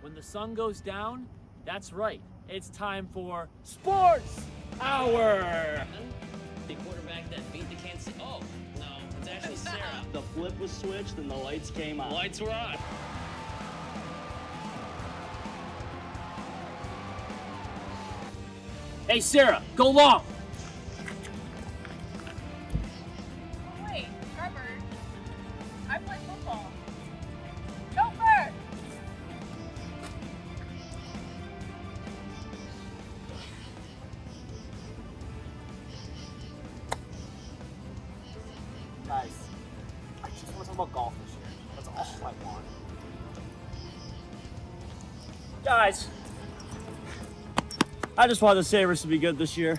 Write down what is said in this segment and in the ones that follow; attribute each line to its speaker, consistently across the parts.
Speaker 1: When the sun goes down, that's right. It's time for Sports Hour.
Speaker 2: The quarterback that beat the Kansas City. Oh, no, it's actually Sarah.
Speaker 3: The flip was switched and the lights came on.
Speaker 2: The lights were on.
Speaker 1: Hey, Sarah, go long.
Speaker 4: Wait, Trevor. I play football. Go first.
Speaker 1: Guys, I just want to talk about golf this year. That's all I want. Guys, I just want the Sabres to be good this year.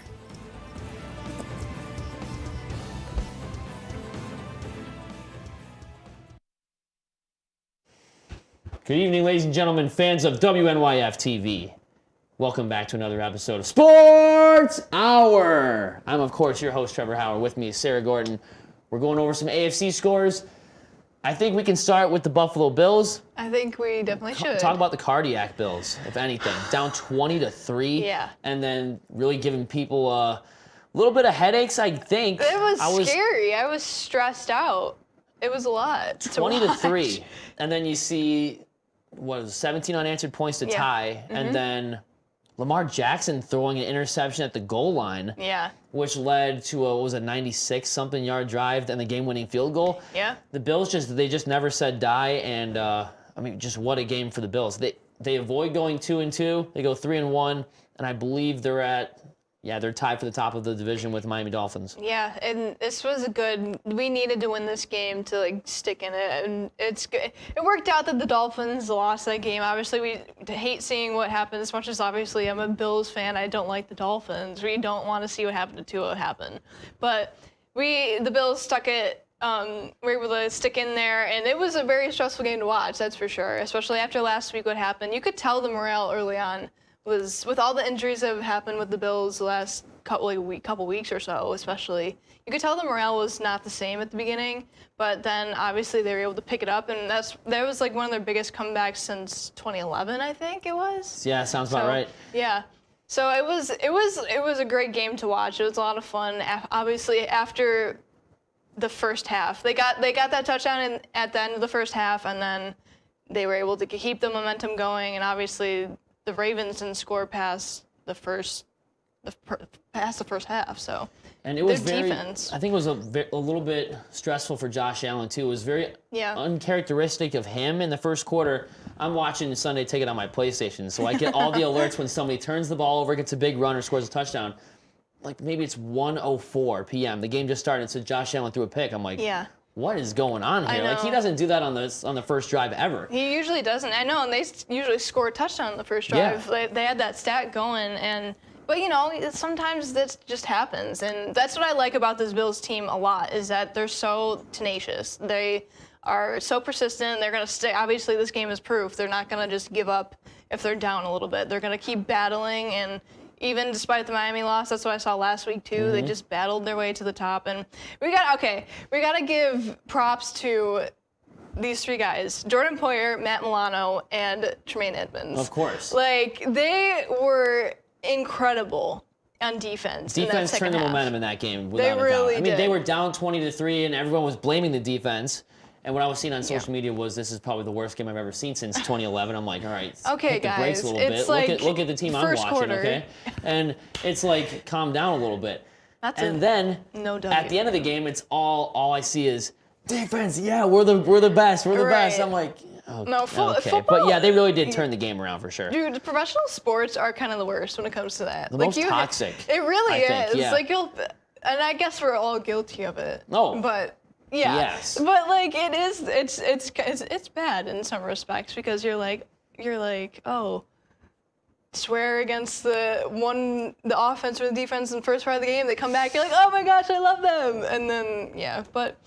Speaker 2: Good evening, ladies and gentlemen, fans of WNYF TV. Welcome back to another episode of Sports Hour. I'm, of course, your host, Trevor Howard. With me is Sarah Gordon. We're going over some AFC scores. I think we can start with the Buffalo Bills.
Speaker 4: I think we definitely should.
Speaker 2: Talk about the cardiac Bills, if anything. Down 20-3.
Speaker 4: Yeah.
Speaker 2: And then really giving people a little bit of headaches, I think.
Speaker 4: It was scary. I was stressed out. It was a lot.
Speaker 2: 20-3. And then you see, 17 unanswered points to tie.
Speaker 4: Mm-hmm.
Speaker 2: And then Lamar Jackson throwing an interception at the goal line.
Speaker 4: Yeah.
Speaker 2: Which led to a 96-something yard drive and the game-winning field goal.
Speaker 4: Yeah.
Speaker 2: The Bills just never said die, and just what a game for the Bills. They avoid going 2-2. They go 3-1, and I believe they're tied for the top of the division with Miami Dolphins.
Speaker 4: Yeah, and this was we needed to win this game to stick in it, and it's good. It worked out that the Dolphins lost that game. Obviously, we hate seeing what happened. As much as obviously I'm a Bills fan, I don't like the Dolphins. We don't want to see what happened to Tua happen, but the Bills stuck it. We were able to stick in there, and it was a very stressful game to watch. That's for sure. Especially after last week, what happened? You could tell the morale early on was, with all the injuries that have happened with the Bills the last couple weeks or so, especially, you could tell the morale was not the same at the beginning, but then obviously they were able to pick it up, and that was one of their biggest comebacks since 2011, I think it was.
Speaker 2: Yeah, sounds about right.
Speaker 4: Yeah. So it was a great game to watch. It was a lot of fun. Obviously, after the first half, they got that touchdown at the end of the first half, and then they were able to keep the momentum going, and obviously the Ravens didn't score past the first half, so.
Speaker 2: And it was
Speaker 4: defense.
Speaker 2: I think it was a little bit stressful for Josh Allen too. It was very uncharacteristic of him in the first quarter. I'm watching Sunday Ticket on my PlayStation, so I get all the alerts when somebody turns the ball over, gets a big run, or scores a touchdown. Maybe it's 1:04 p.m. The game just started, so Josh Allen threw a pick. I'm like, yeah. What is going on here?
Speaker 4: I know.
Speaker 2: He doesn't do that on the first drive ever.
Speaker 4: He usually doesn't. I know, and they usually score a touchdown on the first drive.
Speaker 2: Yeah.
Speaker 4: They had that stat going, but sometimes that just happens, and that's what I like about this Bills team a lot, is that they're so tenacious. They are so persistent. They're gonna stay. Obviously, this game is proof. They're not gonna just give up if they're down a little bit. They're gonna keep battling, and even despite the Miami loss, that's what I saw last week too. Mm-hmm. They just battled their way to the top, and we gotta give props to these three guys: Jordan Poyer, Matt Milano, and Tremaine Edmonds.
Speaker 2: Of course.
Speaker 4: They were incredible on defense.
Speaker 2: Defense turned the momentum in that game.
Speaker 4: They really did.
Speaker 2: They were down 20-3, and everyone was blaming the defense. And what I was seeing on social media was, this is probably the worst game I've ever seen since 2011. I'm like, all right,
Speaker 4: okay,
Speaker 2: take the brakes a little
Speaker 4: it's
Speaker 2: bit. Look at the team I'm watching,
Speaker 4: quarter.
Speaker 2: okay? And it's like, calm down a little bit. Then at the end of the game, it's all I see is defense. Yeah, we're the best. We're the best. I'm like, okay.
Speaker 4: Football,
Speaker 2: but yeah, they really did turn the game around for sure.
Speaker 4: Dude, professional sports are kind of the worst when it comes to that.
Speaker 2: The most toxic.
Speaker 4: It really is.
Speaker 2: Yeah.
Speaker 4: And I guess we're all guilty of it.
Speaker 2: No.
Speaker 4: But yeah.
Speaker 2: Yes.
Speaker 4: But it's bad in some respects, because you're like, oh, swear against the offense or the defense in the first part of the game. They come back, you're like, oh my gosh, I love them. And then, but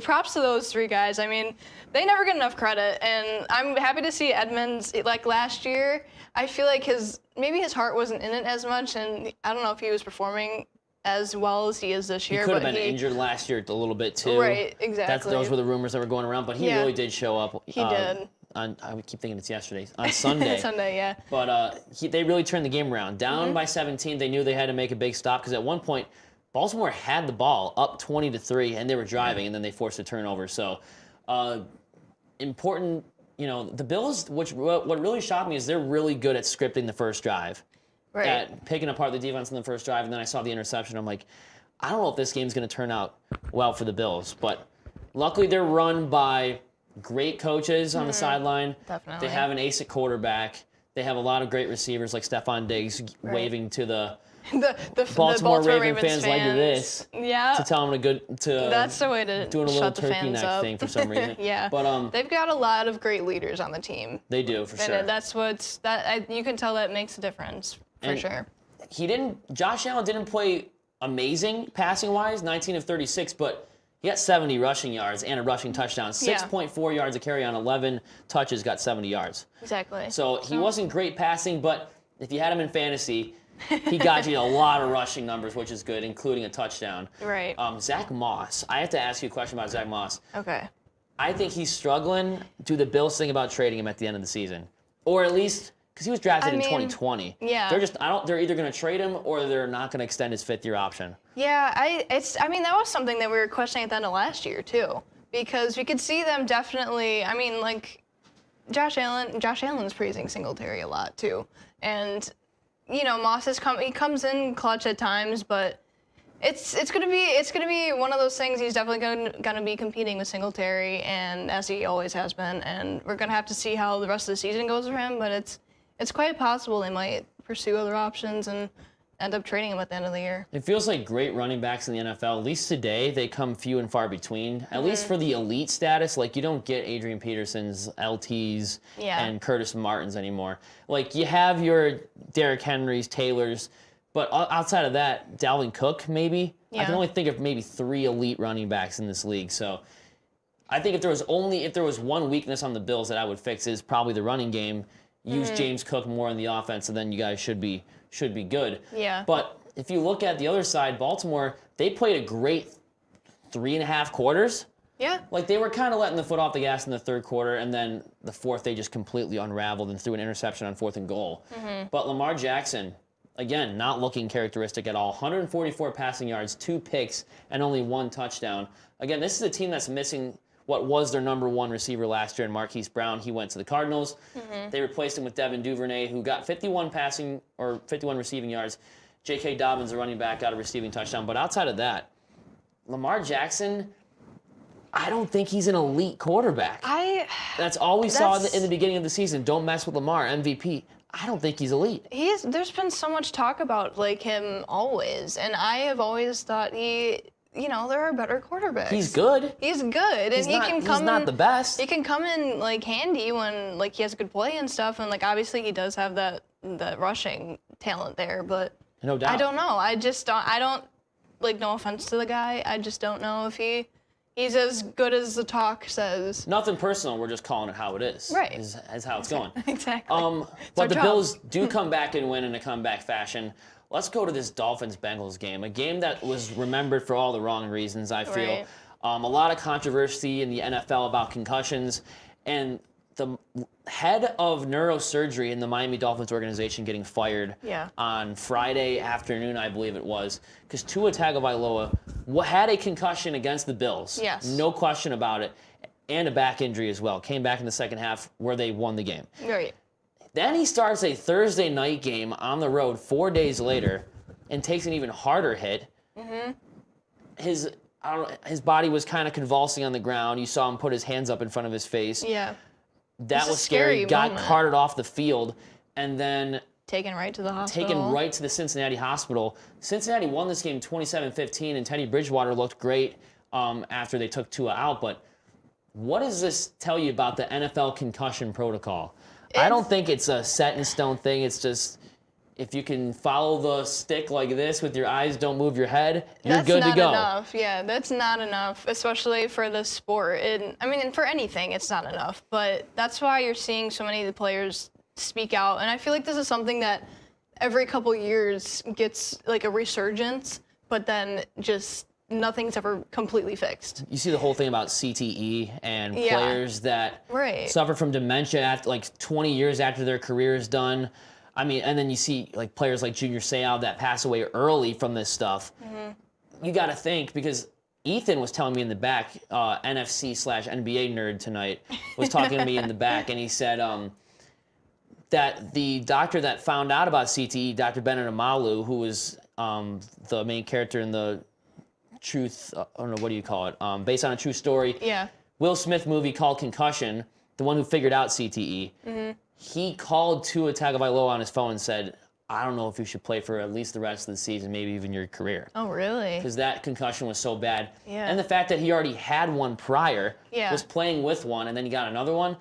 Speaker 4: props to those three guys. I mean, they never get enough credit. And I'm happy to see Edmonds, like last year, I feel like maybe his heart wasn't in it as much. And I don't know if he was performing as well as he is this year.
Speaker 2: He could have been injured last year a little bit too.
Speaker 4: Right, exactly.
Speaker 2: Those were the rumors that were going around, but he really did show up.
Speaker 4: He did.
Speaker 2: I keep thinking it's yesterday, on Sunday.
Speaker 4: Sunday, yeah.
Speaker 2: But they really turned the game around. Down by 17, they knew they had to make a big stop because at one point, Baltimore had the ball up 20-3, and they were driving, and then they forced a turnover. So important, the Bills, what really shocked me is they're really good at scripting the first drive.
Speaker 4: Right.
Speaker 2: At picking apart the defense in the first drive, and then I saw the interception. I'm like, I don't know if this game's going to turn out well for the Bills. But luckily, they're run by great coaches on the sideline.
Speaker 4: Definitely.
Speaker 2: They have an ace at quarterback. They have a lot of great receivers like Stephon Diggs waving to the Baltimore Ravens fans like this to tell them
Speaker 4: that's the way to
Speaker 2: doing a little
Speaker 4: shut the
Speaker 2: turkey
Speaker 4: fans
Speaker 2: neck
Speaker 4: up.
Speaker 2: thing for some reason.
Speaker 4: Yeah,
Speaker 2: but
Speaker 4: they've got a lot of great leaders on the team.
Speaker 2: They do for sure.
Speaker 4: And that's you can tell that makes a difference for sure.
Speaker 2: Josh Allen didn't play amazing passing wise, 19 of 36, but he got 70 rushing yards and a rushing touchdown. 6.4 yards a carry on 11 touches, got 70 yards.
Speaker 4: Exactly.
Speaker 2: So he wasn't great passing, but if you had him in fantasy, he got you a lot of rushing numbers, which is good, including a touchdown.
Speaker 4: Right.
Speaker 2: Zach Moss. I have to ask you a question about Zach Moss.
Speaker 4: Okay.
Speaker 2: I think he's struggling. Do the Bills think about trading him at the end of the season? Or at least, because he was drafted in 2020.
Speaker 4: Yeah.
Speaker 2: They're either going to trade him or they're not going to extend his fifth-year option.
Speaker 4: Yeah, that was something that we were questioning at the end of last year, too. Because we could see them definitely, Josh Allen's praising Singletary a lot, too. And Moss he comes in clutch at times, but it's gonna be one of those things. He's definitely gonna be competing with Singletary, and as he always has been. And we're gonna have to see how the rest of the season goes for him. But it's quite possible they might pursue other options and end up trading him at the end of the year.
Speaker 2: It feels like great running backs in the NFL, at least today, they come few and far between. At least for the elite status, like you don't get Adrian Petersons, LTs, and Curtis Martins anymore. Like you have your Derrick Henrys, Taylors, but outside of that, Dalvin Cook maybe. I can only think of maybe 3 elite running backs in this league. So I think if there was one weakness on the Bills that I would fix is probably the running game. Use James Cook more in the offense, and then you guys should be good.
Speaker 4: Yeah.
Speaker 2: But if you look at the other side, Baltimore, they played a great 3.5 quarters.
Speaker 4: Yeah.
Speaker 2: Like they were kind of letting the foot off the gas in the third quarter, and then the fourth they just completely unraveled and threw an interception on 4th and goal. But Lamar Jackson, again, not looking characteristic at all. 144 passing yards, 2 picks, and only 1 touchdown. Again, this is a team that's missing what was their number 1 receiver last year in Marquise Brown. He went to the Cardinals. They replaced him with Devin Duvernay, who got 51 receiving yards. J.K. Dobbins, the running back, got a receiving touchdown. But outside of that, Lamar Jackson, I don't think he's an elite quarterback. That's all we saw in the beginning of the season. Don't mess with Lamar, MVP. I don't think he's elite.
Speaker 4: There's been so much talk about him always, and I have always thought there are better quarterbacks.
Speaker 2: He's good.
Speaker 4: He's good, and
Speaker 2: he's not the best.
Speaker 4: He can come in handy when he has good play and stuff, and obviously he does have that rushing talent there. But
Speaker 2: no doubt.
Speaker 4: I don't know. I don't no offense to the guy. I just don't know if he's as good as the talk says.
Speaker 2: Nothing personal. We're just calling it how it is.
Speaker 4: Right.
Speaker 2: Is how it's going.
Speaker 4: Exactly.
Speaker 2: But the Bills do come back and win in a comeback fashion. Let's go to this Dolphins-Bengals game, a game that was remembered for all the wrong reasons, I feel.
Speaker 4: Right.
Speaker 2: A lot of controversy in the NFL about concussions, and the head of neurosurgery in the Miami Dolphins organization getting fired on Friday afternoon, I believe it was, because Tua Tagovailoa had a concussion against the Bills.
Speaker 4: Yes.
Speaker 2: No question about it, and a back injury as well. Came back in the second half where they won the game.
Speaker 4: Right.
Speaker 2: Then he starts a Thursday night game on the road 4 days later and takes an even harder hit. His body was kind of convulsing on the ground. You saw him put his hands up in front of his face.
Speaker 4: Yeah.
Speaker 2: That was scary. Got carted off the field and then
Speaker 4: taken right to the hospital.
Speaker 2: Taken right to the Cincinnati hospital. Cincinnati won this game 27-15, and Teddy Bridgewater looked great after they took Tua out. But what does this tell you about the NFL concussion protocol? I don't think it's a set-in-stone thing. It's just if you can follow the stick like this with your eyes, don't move your head, you're good to go.
Speaker 4: That's not enough. Yeah, that's not enough, especially for the sport. And for anything, it's not enough. But that's why you're seeing so many of the players speak out. And I feel like this is something that every couple years gets a resurgence, but then just nothing's ever completely fixed.
Speaker 2: You see the whole thing about CTE and players that suffer from dementia after 20 years after their career is done. I mean, and then you see players like Junior Seau that pass away early from this stuff. You got to think, because Ethan was telling me in the back, NFC/NBA nerd tonight, was talking to me in the back, and he said that the doctor that found out about CTE, Dr. Bennett Amalu, who was the main character in the truth, I don't know, what do you call it? Based on a true story.
Speaker 4: Yeah.
Speaker 2: Will Smith movie called Concussion, the one who figured out CTE. He called Tua Tagovailoa on his phone and said, I don't know if you should play for at least the rest of the season, maybe even your career.
Speaker 4: Oh, really?
Speaker 2: Because that concussion was so bad.
Speaker 4: Yeah.
Speaker 2: And the fact that he already had one prior, was playing with one, and then he got another one,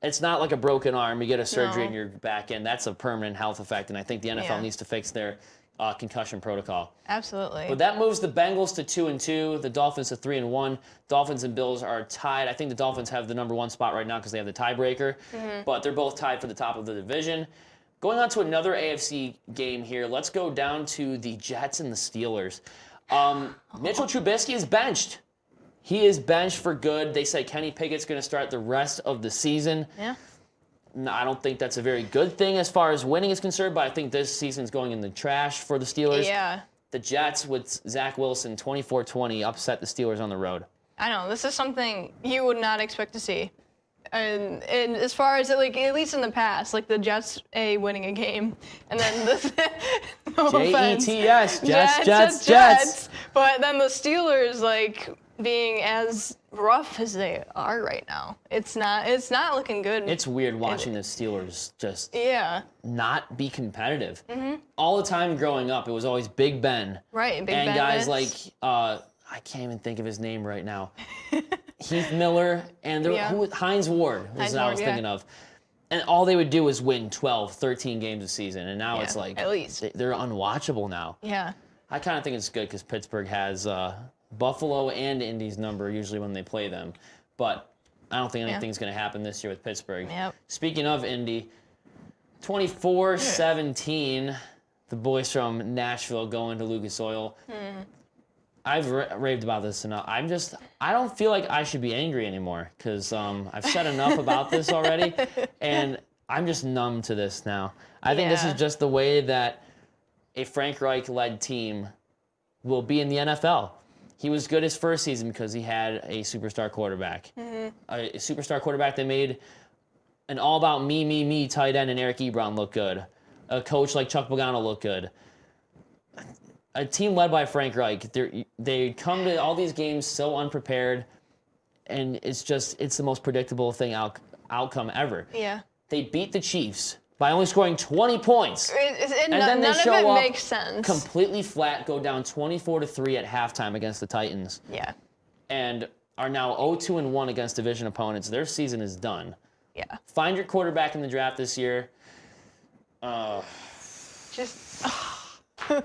Speaker 2: it's not like a broken arm. You get a surgery and you're back in. That's a permanent health effect, and I think the NFL needs to fix their concussion protocol.
Speaker 4: Absolutely.
Speaker 2: But that moves the Bengals to 2-2, the Dolphins to 3-1. Dolphins and Bills are tied. I think the Dolphins have the number 1 spot right now because they have the tiebreaker, but they're both tied for the top of the division. Going on to another AFC game here, let's go down to the Jets and the Steelers. Mitchell Trubisky is benched. He is benched for good. They say Kenny Pickett's going to start the rest of the season.
Speaker 4: Yeah.
Speaker 2: No, I don't think that's a very good thing as far as winning is concerned, but I think this season's going in the trash for the Steelers.
Speaker 4: Yeah.
Speaker 2: The Jets with Zach Wilson, 24-20, upset the Steelers on the road.
Speaker 4: I know. This is something you would not expect to see. And as far as, at least in the past, the Jets, winning a game, and then the no offense.
Speaker 2: Jets, Jets.
Speaker 4: But then the Steelers, being as rough as they are right now, it's not looking good.
Speaker 2: It's weird watching the Steelers just not be competitive. All the time growing up, it was always Big Ben.
Speaker 4: Right, Big Ben.
Speaker 2: And guys I can't even think of his name right now. Heath Miller and Hines Ward was what I was thinking of. And all they would do is win 12, 13 games a season. And now it's
Speaker 4: at least.
Speaker 2: They're unwatchable now.
Speaker 4: Yeah.
Speaker 2: I kind of think it's good because Pittsburgh has Buffalo and Indy's number usually when they play them. But I don't think anything's going to happen this year with Pittsburgh.
Speaker 4: Yep.
Speaker 2: Speaking of Indy, 24-17, the boys from Nashville going to Lucas Oil. I've raved about this enough. I don't feel like I should be angry anymore because I've said enough about this already, and I'm just numb to this now. I think this is just the way that a Frank Reich-led team will be in the NFL. He was good his first season because he had a superstar quarterback. A superstar quarterback that made an all-about-me tight end and Eric Ebron look good. A coach like Chuck Pagano look good. A team led by Frank Reich, they come to all these games so unprepared, and it's the most predictable outcome ever.
Speaker 4: Yeah.
Speaker 2: They beat the Chiefs by only scoring 20 points.
Speaker 4: And then they show up makes sense.
Speaker 2: Completely flat, go down 24-3 at halftime against the Titans.
Speaker 4: Yeah.
Speaker 2: And are now 0-2-1 against division opponents. Their season is done.
Speaker 4: Yeah.
Speaker 2: Find your quarterback in the draft this year.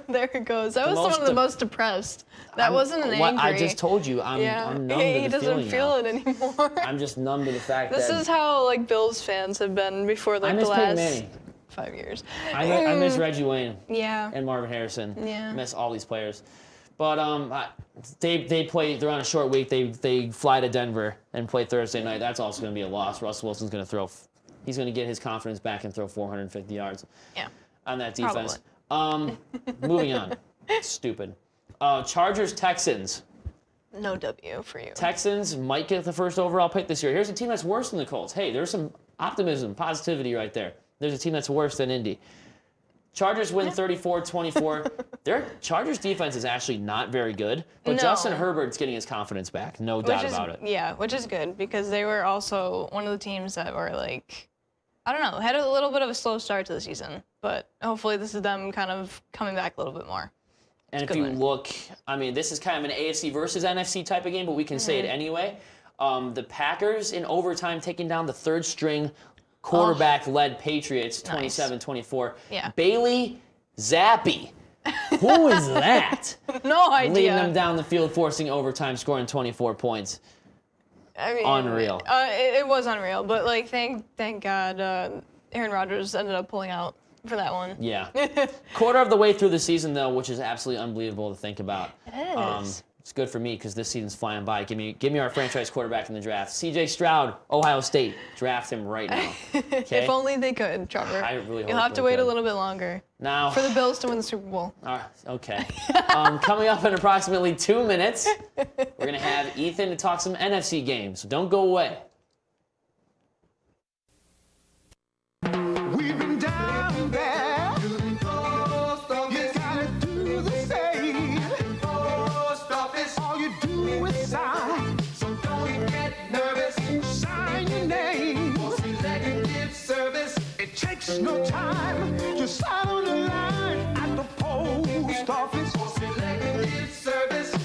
Speaker 4: There it goes. That was one of the most depressed. That wasn't an angry.
Speaker 2: I just told you, I'm numb to the feeling.
Speaker 4: He doesn't feel it anymore.
Speaker 2: I'm just numb to the fact that...
Speaker 4: This is how, Bills fans have been before, the last 5 years.
Speaker 2: I miss Reggie Wayne.
Speaker 4: Yeah.
Speaker 2: And Marvin Harrison.
Speaker 4: Yeah.
Speaker 2: I miss all these players. But they're on a short week. They fly to Denver and play Thursday night. That's also going to be a loss. Russell Wilson's going to he's going to get his confidence back and throw 450 yards.
Speaker 4: Yeah.
Speaker 2: On that defense. Moving on. Stupid. Chargers, Texans.
Speaker 4: No W for you.
Speaker 2: Texans might get the first overall pick this year. Here's a team that's worse than the Colts. Hey, there's some optimism, positivity right there. There's a team that's worse than Indy. Chargers win 34-24. Their Chargers defense is actually not very good, but Justin Herbert's getting his confidence back. No doubt about it.
Speaker 4: Yeah, which is good because they were also one of the teams that were I don't know, had a little bit of a slow start to the season, but hopefully this is them kind of coming back a little bit more.
Speaker 2: And if you look, this is kind of an AFC versus NFC type of game, but we can say it anyway. The Packers in overtime taking down the third string quarterback-led Patriots, 27-24.
Speaker 4: Yeah.
Speaker 2: Bailey Zappi. Who is that?
Speaker 4: No idea.
Speaker 2: Leading them down the field, forcing overtime, scoring 24 points. Unreal.
Speaker 4: It was unreal, but thank God Aaron Rodgers ended up pulling out for that one.
Speaker 2: Yeah. Quarter of the way through the season, though, which is absolutely unbelievable to think about.
Speaker 4: It is.
Speaker 2: It's good for me because this season's flying by. Give me our franchise quarterback in the draft. C.J. Stroud, Ohio State. Draft him right now. Okay?
Speaker 4: If only they could, Trevor.
Speaker 2: I really hope
Speaker 4: You'll have to wait a little bit longer.
Speaker 2: Now,
Speaker 4: for the Bills to win the Super Bowl.
Speaker 2: Okay. Coming up in approximately 2 minutes, we're going to have Ethan to talk some NFC games. So don't go away.
Speaker 5: We've been down there. You gotta do the same. Post office. All you do is sign. So don't get nervous. Sign your name. For selective service. It takes no time. Just sign on the line at the post office. For selective service.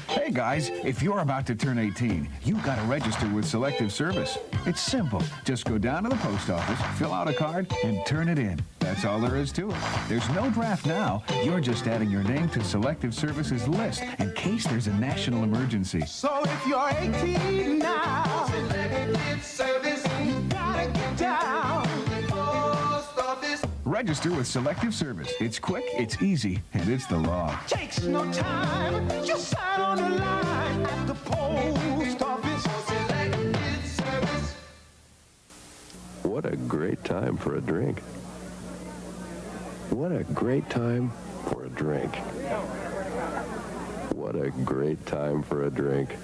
Speaker 6: Hey guys, if you're about to turn 18, you've got to register with Selective Service. It's simple. Just go down to the post office, fill out a card, and turn it in. That's all there is to it. There's no draft now. You're just adding your name to Selective Service's list in case there's a national emergency.
Speaker 5: So if you're 18 now, Selective Service, you gotta get down to the post office.
Speaker 6: Register with Selective Service. It's quick, it's easy, and it's the law.
Speaker 5: Takes no time. Just sign on the line at the post office. Selective Service.
Speaker 7: What a great time for a drink. What a great time for a drink. What a great time for a drink.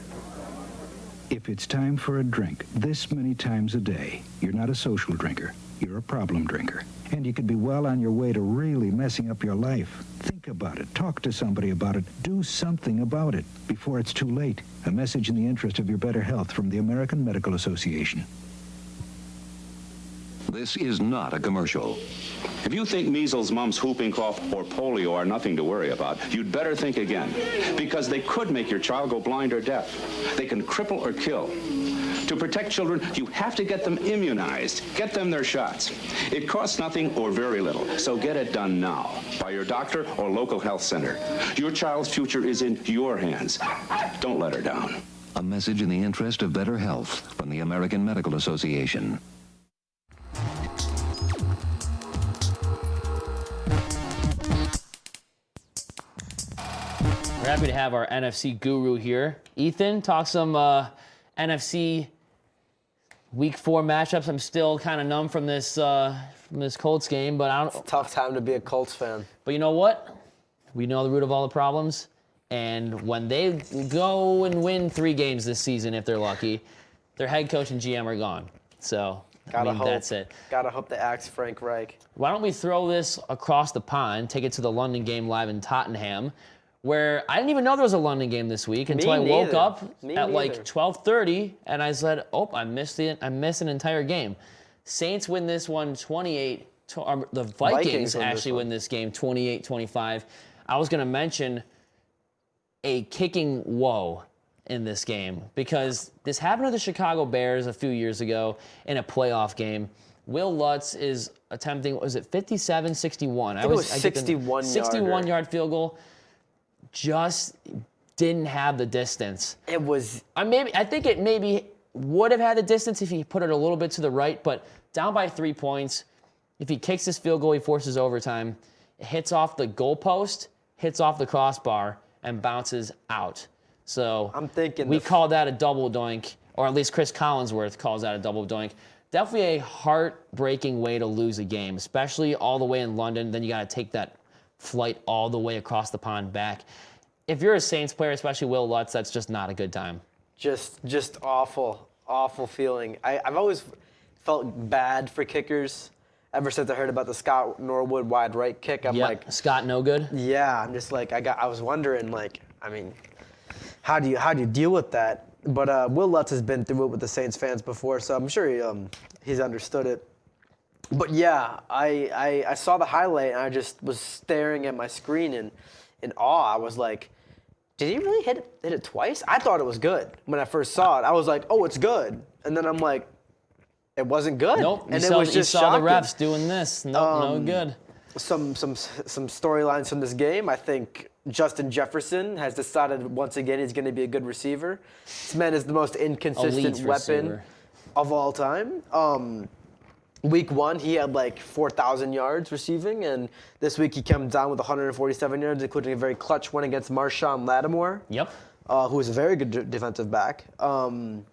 Speaker 8: If it's time for a drink this many times a day, you're not a social drinker. You're a problem drinker. And you could be well on your way to really messing up your life. Think about it. Talk to somebody about it. Do something about it before it's too late. A message in the interest of your better health from the American Medical Association.
Speaker 9: This is not a commercial. If you think measles, mumps, whooping cough, or polio are nothing to worry about, you'd better think again, because they could make your child go blind or deaf. They can cripple or kill. To protect children, you have to get them immunized. Get them their shots. It costs nothing or very little, so get it done now by your doctor or local health center. Your child's future is in your hands. Don't let her down.
Speaker 10: A message in the interest of better health from the American Medical Association.
Speaker 2: We're happy to have our NFC guru here. Ethan, talk some NFC Week 4 matchups. I'm still kind of numb from this Colts game, but I don't.
Speaker 11: It's a tough time to be a Colts fan.
Speaker 2: But you know what? We know the root of all the problems, and when they go and win 3 games this season, if they're lucky, their head coach and GM are gone. So that's it.
Speaker 11: Gotta hope they axe Frank Reich.
Speaker 2: Why don't we throw this across the pond, take it to the London game live in Tottenham, where I didn't even know there was a London game this week until I woke up at like 12:30 and I said, "Oh, I missed an entire game." Saints win this one 28. The Vikings actually win this game 28-25. I was going to mention a kicking woe in this game because this happened to the Chicago Bears a few years ago in a playoff game. Will Lutz is attempting, was it 57-61?
Speaker 11: I think it was 61-yard
Speaker 2: field goal. Just didn't have the distance.
Speaker 11: It was.
Speaker 2: I think it maybe would have had the distance if he put it a little bit to the right, but down by 3 points. If he kicks this field goal, he forces overtime. It hits off the goalpost, hits off the crossbar, and bounces out. So
Speaker 11: I'm thinking
Speaker 2: we call that a double doink, or at least Chris Collinsworth calls that a double doink. Definitely a heartbreaking way to lose a game, especially all the way in London. Then you got to take that flight all the way across the pond back. If you're a Saints player, especially Will Lutz, that's just not a good time.
Speaker 11: Just awful feeling. I've always felt bad for kickers ever since I heard about the Scott Norwood wide right kick. I'm like,
Speaker 2: Scott no good.
Speaker 11: Yeah, I'm just like I was wondering, like, I mean, how do you deal with that? But Will Lutz has been through it with the Saints fans before, so I'm sure he's understood it. But yeah, I saw the highlight and I just was staring at my screen in awe. I was like, did he really hit it twice? I thought it was good when I first saw it. I was like, oh, it's good. And then I'm like, it wasn't good.
Speaker 2: Nope.
Speaker 11: And
Speaker 2: it was just shocking. The refs doing this. Nope, no good.
Speaker 11: Some storylines from this game. I think Justin Jefferson has decided once again he's going to be a good receiver. This man is the most inconsistent weapon of all time. Week 1, he had like 4,000 yards receiving, and this week he comes down with 147 yards, including a very clutch one against Marshawn Lattimore.
Speaker 2: Yep.
Speaker 11: Who is a very good defensive back. Dalvin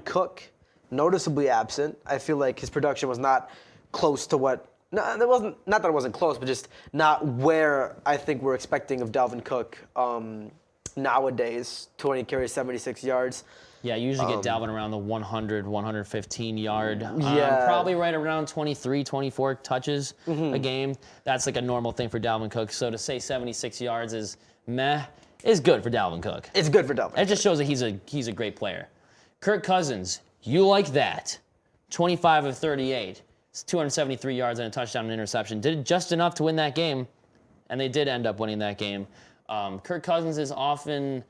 Speaker 11: Cook, noticeably absent. I feel like his production was not close to what. No, it wasn't. Not that it wasn't close, but just not where I think we're expecting of Dalvin Cook nowadays. 20 carries, 76 yards.
Speaker 2: Yeah, you usually get Dalvin around the 100, 115 yard.
Speaker 11: Yeah.
Speaker 2: Probably right around 23, 24 touches a game. That's like a normal thing for Dalvin Cook. So to say 76 yards is meh is good for Dalvin Cook.
Speaker 11: It's good for Dalvin.
Speaker 2: It just shows that he's a great player. Kirk Cousins, you like that. 25 of 38. It's 273 yards and a touchdown and interception. Did just enough to win that game, and they did end up winning that game. Kirk Cousins is often,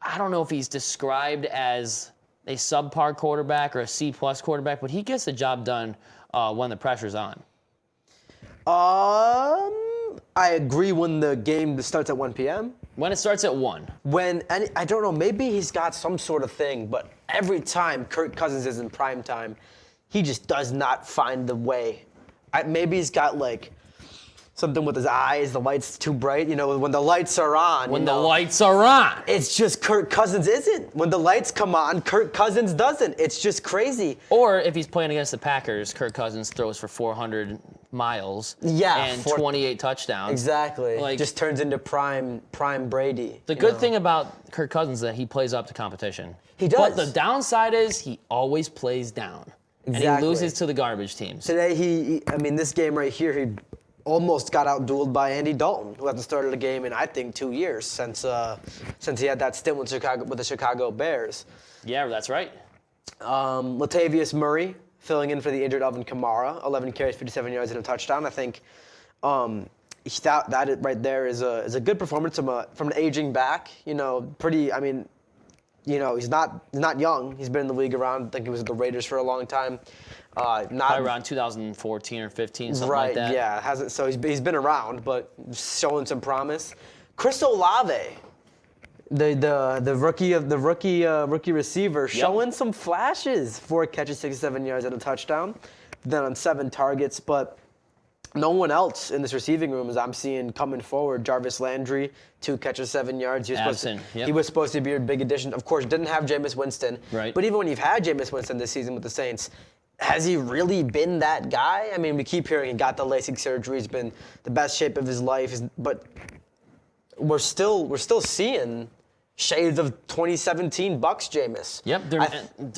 Speaker 2: I don't know if he's described as a subpar quarterback or a C-plus quarterback, but he gets the job done when the pressure's on.
Speaker 11: I agree when the game starts at 1 p.m.
Speaker 2: When it starts at 1.
Speaker 11: And I don't know, maybe he's got some sort of thing, but every time Kirk Cousins is in prime time, he just does not find the way. Maybe he's got like something with his eyes, the light's too bright. You know, when the lights are on.
Speaker 2: When the lights are on.
Speaker 11: It's just Kirk Cousins isn't. When the lights come on, Kirk Cousins doesn't. It's just crazy.
Speaker 2: Or if he's playing against the Packers, Kirk Cousins throws for 400 miles and 28 touchdowns.
Speaker 11: Exactly.
Speaker 2: Like,
Speaker 11: just turns into prime Brady.
Speaker 2: The good thing about Kirk Cousins is that he plays up to competition.
Speaker 11: He does.
Speaker 2: But the downside is he always plays down.
Speaker 11: Exactly.
Speaker 2: And he loses to the garbage teams.
Speaker 11: Today, this game right here, he almost got outdueled by Andy Dalton, who hasn't started a game in, I think, 2 years since he had that stint with the Chicago Bears.
Speaker 2: Yeah, that's right.
Speaker 11: Latavius Murray filling in for the injured Alvin Kamara, 11 carries, 57 yards, and a touchdown. I think that right there is a good performance from an aging back. You know, he's not young. He's been in the league around. I think he was at the Raiders for a long time.
Speaker 2: Probably around 2014 or 15, something
Speaker 11: right,
Speaker 2: like that.
Speaker 11: Yeah, hasn't. So he's been around, but showing some promise. Chris Olave, the rookie receiver, showing some flashes. 4 catches, 67 yards, and a touchdown. Then on 7 targets, but no one else in this receiving room as I'm seeing coming forward. Jarvis Landry, 2 catches, 7 yards. He was supposed to be a big addition. Of course, didn't have Jameis Winston.
Speaker 2: Right.
Speaker 11: But even when you've had Jameis Winston this season with the Saints, has he really been that guy? I mean, we keep hearing he got the LASIK surgery. He's been the best shape of his life. But we're still seeing shades of 2017 Bucks Jameis.
Speaker 2: Yep.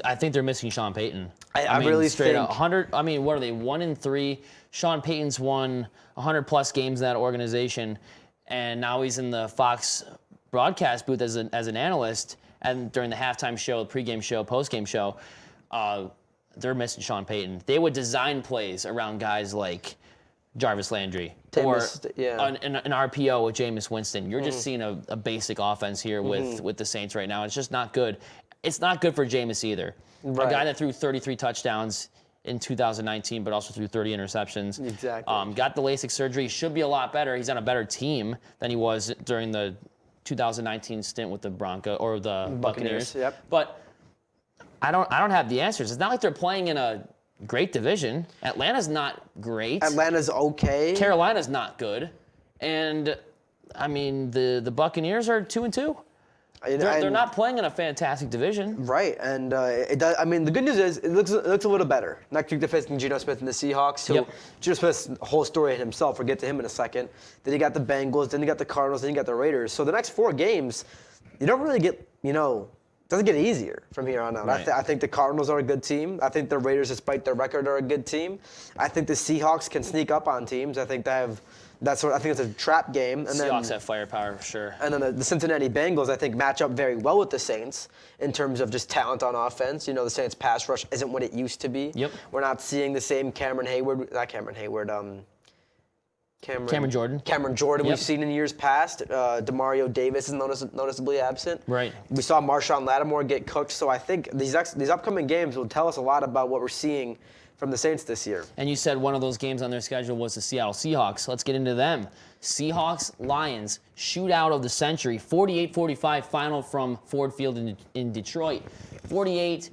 Speaker 2: I think they're missing Sean Payton.
Speaker 11: I mean, really
Speaker 2: straight
Speaker 11: think.
Speaker 2: Up 100. I mean, what are they? 1-3. Sean Payton's won 100+ games in that organization, and now he's in the Fox broadcast booth as an analyst. And during the halftime show, pregame show, postgame show, they're missing Sean Payton. They would design plays around guys like Jarvis Landry or an RPO with Jameis Winston. You're just seeing a basic offense here with the Saints right now. It's just not good. It's not good for Jameis either. Right. A guy that threw 33 touchdowns in 2019, but also threw 30 interceptions.
Speaker 11: Exactly.
Speaker 2: Got the LASIK surgery. Should be a lot better. He's on a better team than he was during the 2019 stint with the Buccaneers.
Speaker 11: Yep.
Speaker 2: But I don't have the answers. It's not like they're playing in a great division. Atlanta's not great.
Speaker 11: Atlanta's okay.
Speaker 2: Carolina's not good. And I mean the Buccaneers are 2-2. They're not playing in a fantastic division.
Speaker 11: Right, and it does. I mean, the good news is it looks a little better. Next week they're facing Geno Smith and the Seahawks. So Geno Smith's whole story in himself. We'll get to him in a second. Then you got the Bengals. Then you got the Cardinals. Then you got the Raiders. So the next 4 games, you don't really get, doesn't get easier from here on out.
Speaker 2: Right.
Speaker 11: I think the Cardinals are a good team. I think the Raiders, despite their record, are a good team. I think the Seahawks can sneak up on teams. I think they have. I think it's a trap game. And
Speaker 2: Seahawks have firepower for sure.
Speaker 11: And then the Cincinnati Bengals, I think, match up very well with the Saints in terms of just talent on offense. The Saints pass rush isn't what it used to be.
Speaker 2: Yep.
Speaker 11: We're not seeing the same Cameron Jordan we've seen in years past. Demario Davis is noticeably absent.
Speaker 2: Right.
Speaker 11: We saw Marshawn Lattimore get cooked. So I think these upcoming games will tell us a lot about what we're seeing from the Saints this year.
Speaker 2: And you said one of those games on their schedule was the Seattle Seahawks. Let's get into them. Seahawks-Lions, shootout of the century, 48-45 final from Ford Field in Detroit. 48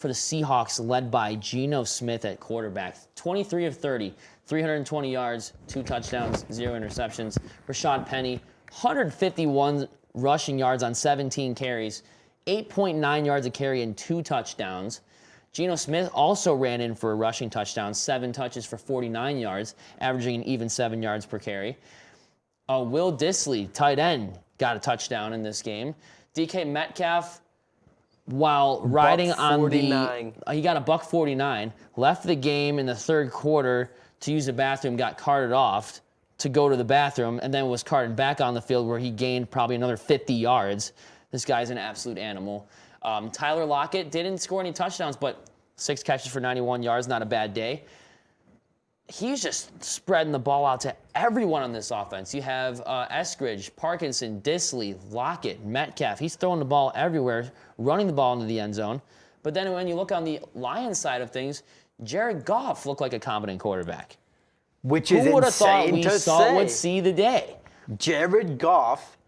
Speaker 2: for the Seahawks, led by Geno Smith at quarterback. 23 of 30, 320 yards, 2 touchdowns, 0 interceptions. Rashad Penny, 151 rushing yards on 17 carries, 8.9 yards a carry and 2 touchdowns. Geno Smith also ran in for a rushing touchdown, 7 touches for 49 yards, averaging an even 7 yards per carry. Will Dissly, tight end, got a touchdown in this game. DK Metcalf, while riding on he got a $149, left the game in the third quarter to use the bathroom, got carted off to go to the bathroom, and then was carted back on the field where he gained probably another 50 yards. This guy's an absolute animal. Tyler Lockett didn't score any touchdowns, but 6 catches for 91 yards, not a bad day. He's just spreading the ball out to everyone on this offense. You have Eskridge, Parkinson, Dissly, Lockett, Metcalf. He's throwing the ball everywhere, running the ball into the end zone. But then when you look on the Lions side of things, Jared Goff looked like a competent quarterback.
Speaker 11: Which is
Speaker 2: Who would have thought
Speaker 11: insane
Speaker 2: we
Speaker 11: to
Speaker 2: saw would
Speaker 11: say.
Speaker 2: see the day?
Speaker 11: Jared Goff.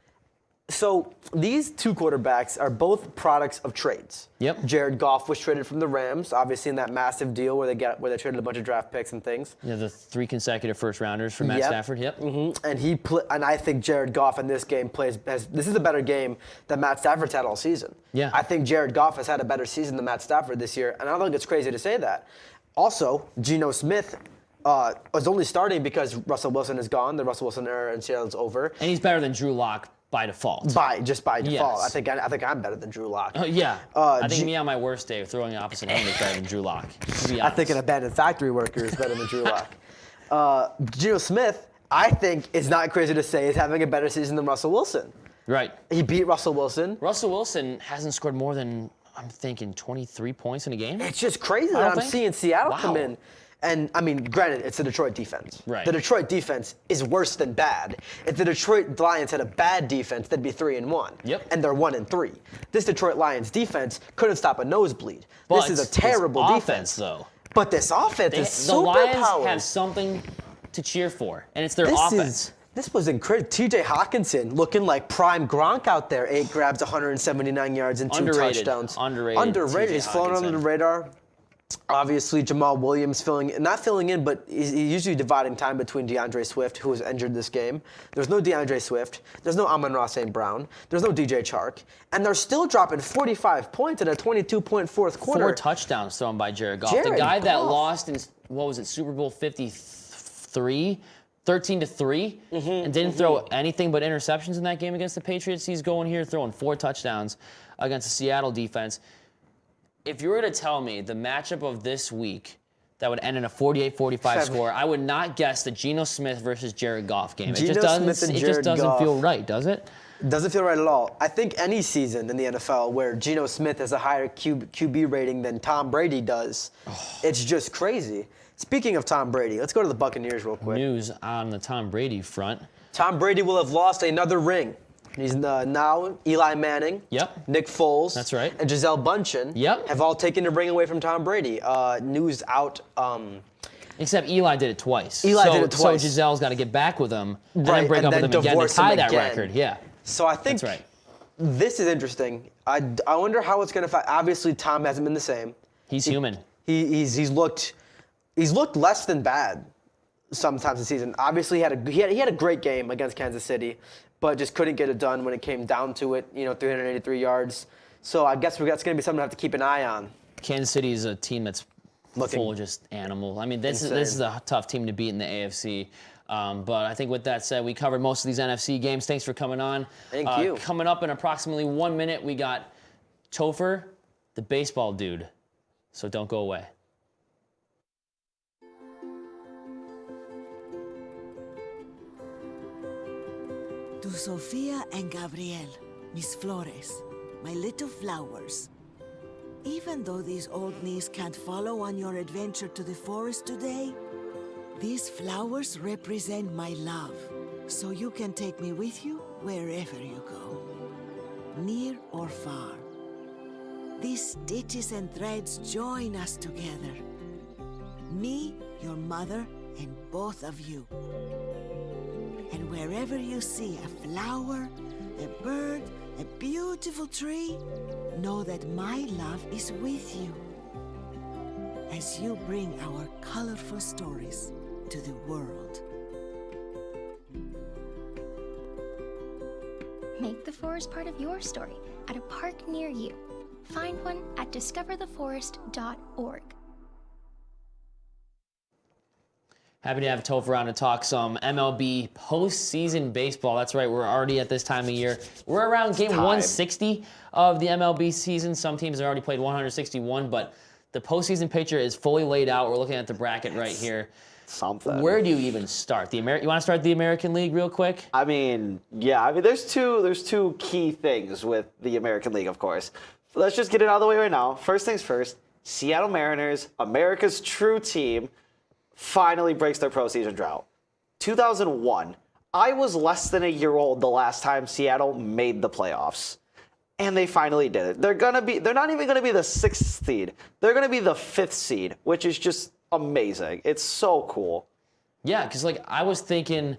Speaker 11: So these two quarterbacks are both products of trades.
Speaker 2: Yep.
Speaker 11: Jared Goff was traded from the Rams, obviously in that massive deal where they traded a bunch of draft picks and things.
Speaker 2: Yeah, the 3 consecutive first rounders from Matt Stafford. Yep.
Speaker 11: Mm-hmm. And I think Jared Goff in this game this is a better game than Matt Stafford's had all season.
Speaker 2: Yeah.
Speaker 11: I think Jared Goff has had a better season than Matt Stafford this year, and I don't think it's crazy to say that. Also, Geno Smith was only starting because Russell Wilson is gone. The Russell Wilson era in Seattle is over.
Speaker 2: And he's better than Drew Lock by default.
Speaker 11: By default.
Speaker 2: Yes.
Speaker 11: I think I'm better than Drew Lock.
Speaker 2: Yeah. I think me on my worst day, throwing the opposite end is better than Drew Lock.
Speaker 11: I think an abandoned factory worker is better than Drew Lock. Geno Smith, I think, is not crazy to say, is having a better season than Russell Wilson.
Speaker 2: Right.
Speaker 11: He beat Russell Wilson.
Speaker 2: Russell Wilson hasn't scored more than, I'm thinking, 23 points in a game.
Speaker 11: It's just crazy that I'm seeing Seattle come in. And, I mean, granted, it's the Detroit defense.
Speaker 2: Right.
Speaker 11: The Detroit defense is worse than bad. If the Detroit Lions had a bad defense, they'd be 3-1.
Speaker 2: Yep.
Speaker 11: And they're 1-3. This Detroit Lions defense couldn't stop a nosebleed.
Speaker 2: But
Speaker 11: this is a terrible
Speaker 2: this
Speaker 11: defense.
Speaker 2: though.
Speaker 11: But this offense is
Speaker 2: The Lions
Speaker 11: superpowered.
Speaker 2: have something to cheer for, and it's their offense.
Speaker 11: This was incredible. T.J. Hawkinson looking like prime Gronk out there. 8 grabs, 179 yards, and 2 touchdowns. Underrated. He's flown under the radar. Obviously, Jamal Williams not filling in, but he's usually dividing time between DeAndre Swift, who was injured this game. There's no DeAndre Swift. There's no Amon-Ra St. Brown. There's no DJ Chark. And they're still dropping 45 points in a 22-point fourth quarter.
Speaker 2: 4 touchdowns thrown by Jared Goff. The guy that lost in, Super Bowl 53, 13-3, and didn't throw anything but interceptions in that game against the Patriots. He's going here throwing 4 touchdowns against the Seattle defense. If you were to tell me the matchup of this week that would end in a 48-45 score, I would not guess the Geno Smith versus Jared Goff game. It just doesn't feel right, does it?
Speaker 11: It doesn't feel right at all. I think any season in the NFL where Geno Smith has a higher QB rating than Tom Brady does, it's just crazy. Speaking of Tom Brady, let's go to the Buccaneers real quick.
Speaker 2: News on the Tom Brady front.
Speaker 11: Tom Brady will have lost another ring. He's now Eli Manning, Nick Foles,
Speaker 2: that's right,
Speaker 11: and Gisele Bündchen have all taken the ring away from Tom Brady. News out.
Speaker 2: Except Eli did it twice.
Speaker 11: Did it twice.
Speaker 2: So Giselle's got to get back with him and then break up with him again to tie that record. Yeah.
Speaker 11: So I think this is interesting. I wonder how it's going to affect. Obviously, Tom hasn't been the same.
Speaker 2: He's human.
Speaker 11: He's looked less than bad sometimes this season. Obviously, he had a great game against Kansas City, but just couldn't get it done when it came down to it. 383 yards. So I guess that's going to be something to have to keep an eye on.
Speaker 2: Kansas City is a team that's full of just animal. I mean, this is a tough team to beat in the AFC. But I think with that said, we covered most of these NFC games. Thanks for coming on.
Speaker 11: Thank you.
Speaker 2: Coming up in approximately 1 minute, we got Topher, the baseball dude. So don't go away.
Speaker 12: To Sofia and Gabriel, mis flores, my little flowers. Even though these old knees can't follow on your adventure to the forest today, these flowers represent my love, so you can take me with you wherever you go, near or far. These stitches and threads join us together. Me, your mother, and both of you. And wherever you see a flower, a bird, a beautiful tree, know that my love is with you. as you bring our colorful stories to the world.
Speaker 13: Make the forest part of your story at a park near you. Find one at discovertheforest.org.
Speaker 2: Happy to have Topher on to talk some MLB postseason baseball. That's right, we're already at this time of year. We're around game 160 of the MLB season. Some teams have already played 161, but the postseason picture is fully laid out. We're looking at the bracket right here.
Speaker 14: Something.
Speaker 2: Where do you even start? You want to start the American League real quick?
Speaker 14: I mean, yeah. I mean, there's two key things with the American League, of course. Let's just get it out of the way right now. First things first, Seattle Mariners, America's true team, finally breaks their postseason drought. 2001. I was less than a year old the last time Seattle made the playoffs. And they finally did it. They're not even gonna be the 6th seed. They're gonna be the 5th seed, which is just amazing. It's so cool.
Speaker 2: Yeah, because I was thinking,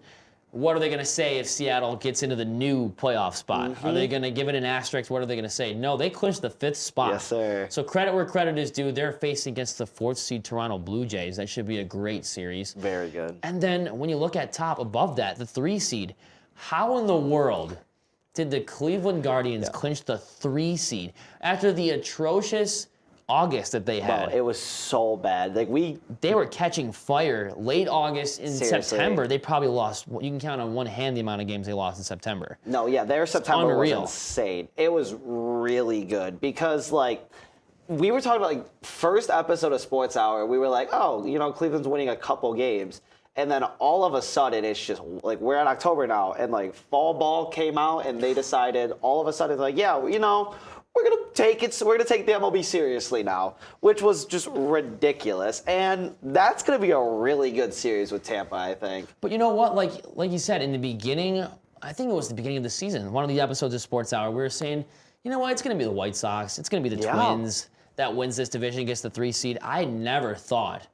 Speaker 2: what are they going to say if Seattle gets into the new playoff spot? Are they going to give it an asterisk? What are they going to say? No, they clinched the 5th spot.
Speaker 14: Yes, sir.
Speaker 2: So credit where credit is due. They're facing against the 4th seed Toronto Blue Jays. That should be a great series.
Speaker 14: Very good.
Speaker 2: And then when you look at top above that, the 3 seed, how in the world did the Cleveland Guardians clinch the 3 seed after the atrocious August that they had?
Speaker 14: Bro, it was so bad.
Speaker 2: They were catching fire late August. In September, they probably lost. You can count on one hand the amount of games they lost in September.
Speaker 14: No, yeah, their September was insane. It was really good because we were talking about first episode of Sports Hour. We were like, oh, Cleveland's winning a couple games. And then all of a sudden, it's just we're in October now, and fall ball came out, and they decided all of a sudden, we're gonna take it. We're gonna take the MLB seriously now, which was just ridiculous. And that's gonna be a really good series with Tampa, I think.
Speaker 2: But you know what? Like you said in the beginning, I think it was the beginning of the season. One of the episodes of Sports Hour, we were saying, you know what? It's gonna be the White Sox. It's gonna be the Twins that wins this division, gets the 3 seed. I never thought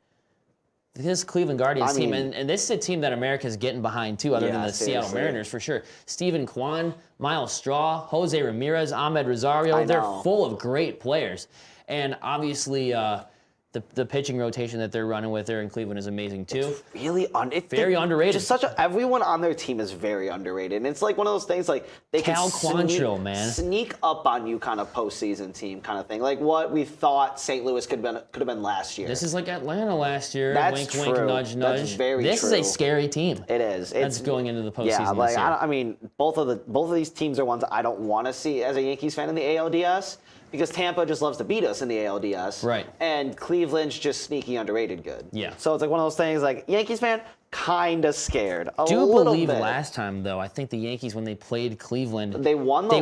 Speaker 2: this Cleveland Guardians team, and this is a team that America's getting behind too, other than the Seattle Mariners for sure. Steven Kwan, Miles Straw, Jose Ramirez, Ahmed Rosario, they're full of great players. And obviously the pitching rotation that they're running with there in Cleveland is amazing too.
Speaker 14: It's really
Speaker 2: very underrated.
Speaker 14: Just everyone on their team is very underrated. And it's one of those things they
Speaker 2: Cal
Speaker 14: can sneak up on you kind of postseason team kind of thing. Like what we thought St. Louis could have been last year.
Speaker 2: This is like Atlanta last year.
Speaker 14: That's
Speaker 2: wink,
Speaker 14: true.
Speaker 2: wink, nudge, nudge.
Speaker 14: That's very
Speaker 2: this
Speaker 14: true.
Speaker 2: is a scary team.
Speaker 14: It is.
Speaker 2: That's going into the postseason.
Speaker 14: Yeah, I mean, both of these teams are ones I don't want to see as a Yankees fan in the ALDS. Because Tampa just loves to beat us in the ALDS.
Speaker 2: Right.
Speaker 14: And Cleveland's just sneaky underrated good.
Speaker 2: Yeah.
Speaker 14: So it's one of those things Yankees fan, kind of scared.
Speaker 2: Do believe last time, though, I think the Yankees, when they played Cleveland,
Speaker 14: they won the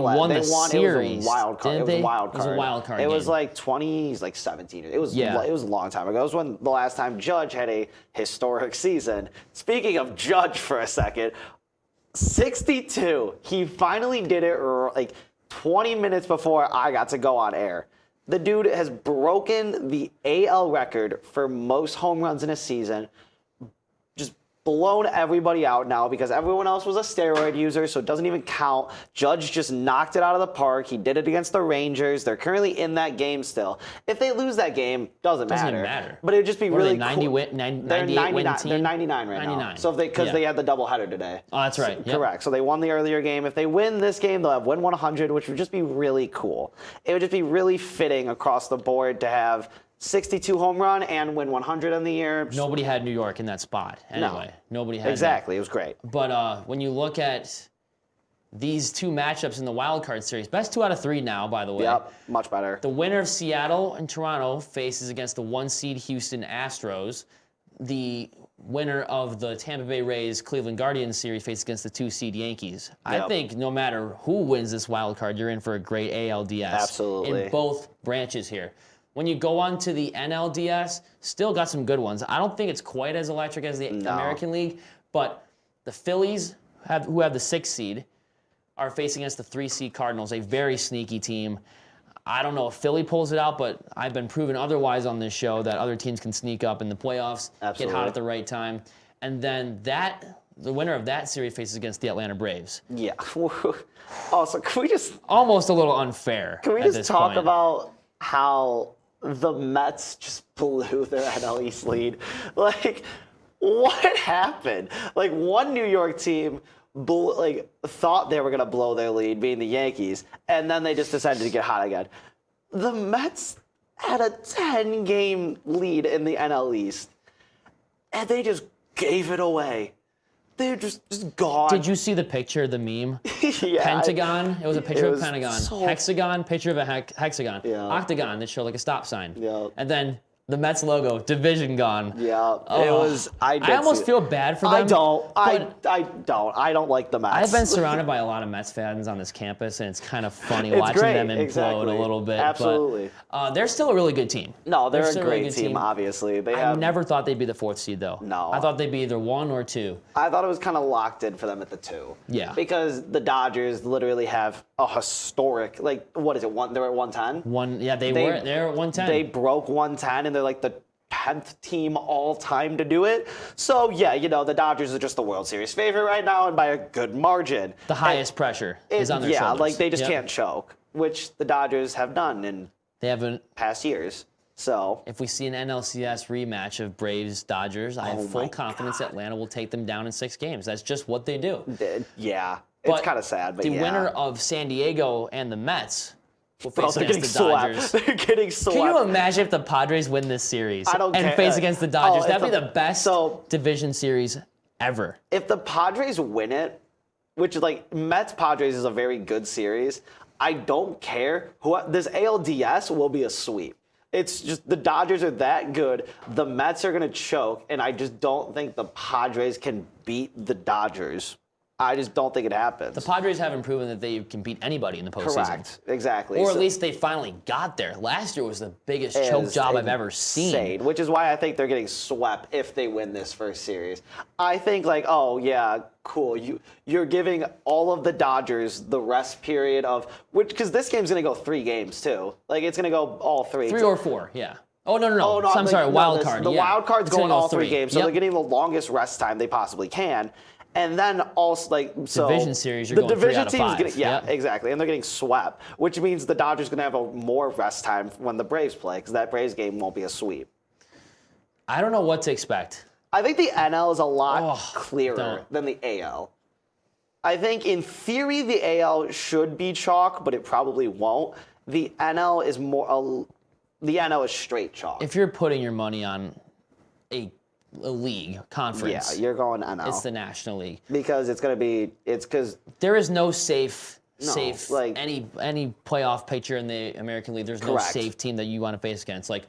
Speaker 14: series. It was a wild card. It was a wild card.
Speaker 2: It was a wild card.
Speaker 14: It was 2017. It was a long time ago. It was when the last time Judge had a historic season. Speaking of Judge for a second, 62. He finally did it 20 minutes before I got to go on air. The dude has broken the AL record for most home runs in a season. Just blown everybody out now because everyone else was a steroid user, so it doesn't even count. Judge just knocked it out of the park. He did it against the Rangers. They're currently in that game still. If they lose that game, doesn't matter. But it would just be really cool. They're 99 right now. So because they had the doubleheader today.
Speaker 2: Oh, that's right.
Speaker 14: Correct. So they won the earlier game. If they win this game, they'll have win 100, which would just be really cool. It would just be really fitting across the board to have 62 home run and win 100 in the year.
Speaker 2: Nobody had New York in that spot. Anyway, nobody had
Speaker 14: exactly.
Speaker 2: That.
Speaker 14: It was great.
Speaker 2: But when you look at these two matchups in the wild card series, best 2 out of 3 now, by the way.
Speaker 14: Yep, much better.
Speaker 2: The winner of Seattle and Toronto faces against the 1 seed Houston Astros. The winner of the Tampa Bay Rays Cleveland Guardians series faces against the 2 seed Yankees. Yep. I think no matter who wins this wild card, you're in for a great ALDS.
Speaker 14: Absolutely.
Speaker 2: In both branches here. When you go on to the NLDS, still got some good ones. I don't think it's quite as electric as the American League, but the Phillies, who have the 6th seed, are facing against the 3 seed Cardinals, a very sneaky team. I don't know if Philly pulls it out, but I've been proven otherwise on this show that other teams can sneak up in the playoffs, get hot at the right time. And then the winner of that series faces against the Atlanta Braves.
Speaker 14: Yeah. Also, can we just...
Speaker 2: Almost a little unfair.
Speaker 14: Can we just talk about how the Mets just blew their NL East lead. Like, what happened? Like, one New York team thought they were going to blow their lead, being the Yankees, and then they just decided to get hot again. The Mets had a 10-game lead in the NL East, and they just gave it away. They're just gone.
Speaker 2: Did you see the picture, the meme?
Speaker 14: Yeah.
Speaker 2: Pentagon. It was a picture of a
Speaker 14: was
Speaker 2: pentagon.
Speaker 14: so-
Speaker 2: Hexagon, picture of a hexagon.
Speaker 14: Yeah.
Speaker 2: Octagon that showed like a stop sign.
Speaker 14: Yeah.
Speaker 2: And then the Mets logo, division gone.
Speaker 14: Yeah,
Speaker 2: Oh.
Speaker 14: it was. I
Speaker 2: almost feel bad for them.
Speaker 14: I don't.
Speaker 2: but
Speaker 14: I don't like the Mets.
Speaker 2: I've been surrounded by a lot of Mets fans on this campus, and it's kind of funny
Speaker 14: It's
Speaker 2: watching
Speaker 14: great,
Speaker 2: them implode
Speaker 14: exactly.
Speaker 2: a little bit.
Speaker 14: Absolutely.
Speaker 2: But, they're still a really good team.
Speaker 14: No, they're a
Speaker 2: still really
Speaker 14: great
Speaker 2: good
Speaker 14: team. Obviously,
Speaker 2: I never thought they'd be the 4th seed, though.
Speaker 14: No.
Speaker 2: I thought they'd be either 1 or 2.
Speaker 14: I thought it was kind of locked in for them at the 2.
Speaker 2: Yeah.
Speaker 14: Because the Dodgers literally have a historic, like, what is it? They're at 110.
Speaker 2: They're at 110.
Speaker 14: They broke 110, and they're like the 10th team all time to do it. So yeah, the Dodgers are just the World Series favorite right now, and by a good margin.
Speaker 2: The highest pressure is on their shoulders.
Speaker 14: Yeah, like they just
Speaker 2: Yep.
Speaker 14: can't choke, which the Dodgers have done in
Speaker 2: They haven't.
Speaker 14: past years. So
Speaker 2: If we see an NLCS rematch of Braves-Dodgers, I have full confidence Atlanta will take them down in 6 games. That's just what they do.
Speaker 14: yeah,
Speaker 2: But
Speaker 14: it's kind of sad, but
Speaker 2: the
Speaker 14: yeah.
Speaker 2: winner of San Diego and the Mets will
Speaker 14: Bro,
Speaker 2: face
Speaker 14: they're
Speaker 2: against
Speaker 14: getting
Speaker 2: the
Speaker 14: swept.
Speaker 2: Dodgers.
Speaker 14: They're getting swept.
Speaker 2: Can you imagine if the Padres win this series
Speaker 14: I don't
Speaker 2: and
Speaker 14: care.
Speaker 2: face against the Dodgers?
Speaker 14: if
Speaker 2: That'd be the best division series ever.
Speaker 14: If the Padres win it, which like Mets Padres is a very good series, I don't care. This ALDS will be a sweep. It's just the Dodgers are that good. The Mets are going to choke, and I just don't think the Padres can beat the Dodgers. I just don't think it happens.
Speaker 2: The Padres haven't proven that they can beat anybody in the postseason.
Speaker 14: Correct. Exactly.
Speaker 2: Or at least they finally got there. Last year was the biggest choke job I've ever seen.
Speaker 14: Insane, which is why I think they're getting swept if they win this first series. I think oh yeah, cool. You're giving all of the Dodgers the rest period of because this game's gonna go 3 games too. Like it's gonna go all 3.
Speaker 2: 3 or 4, yeah. Oh no! I'm sorry, wild card.
Speaker 14: The wild card's
Speaker 2: It's
Speaker 14: going
Speaker 2: gonna go
Speaker 14: all 3 games, so
Speaker 2: Yep.
Speaker 14: they're getting the longest rest time they possibly can. And then also
Speaker 2: division series, you're
Speaker 14: the
Speaker 2: going 3
Speaker 14: division
Speaker 2: out of
Speaker 14: team's
Speaker 2: 5.
Speaker 14: getting
Speaker 2: Yep.
Speaker 14: exactly, and they're getting swept, which means the Dodgers gonna have more rest time when the Braves play because that Braves game won't be a sweep.
Speaker 2: I don't know what to expect.
Speaker 14: I think the NL is a lot clearer than the AL. I think in theory the AL should be chalk, but it probably won't. The NL is the NL is straight chalk.
Speaker 2: If you're putting your money on a league conference,
Speaker 14: yeah, you're going NL.
Speaker 2: It's the National League
Speaker 14: because because
Speaker 2: there is no safe
Speaker 14: like
Speaker 2: any playoff picture in the American League. There's no safe team that you want to face against. Like,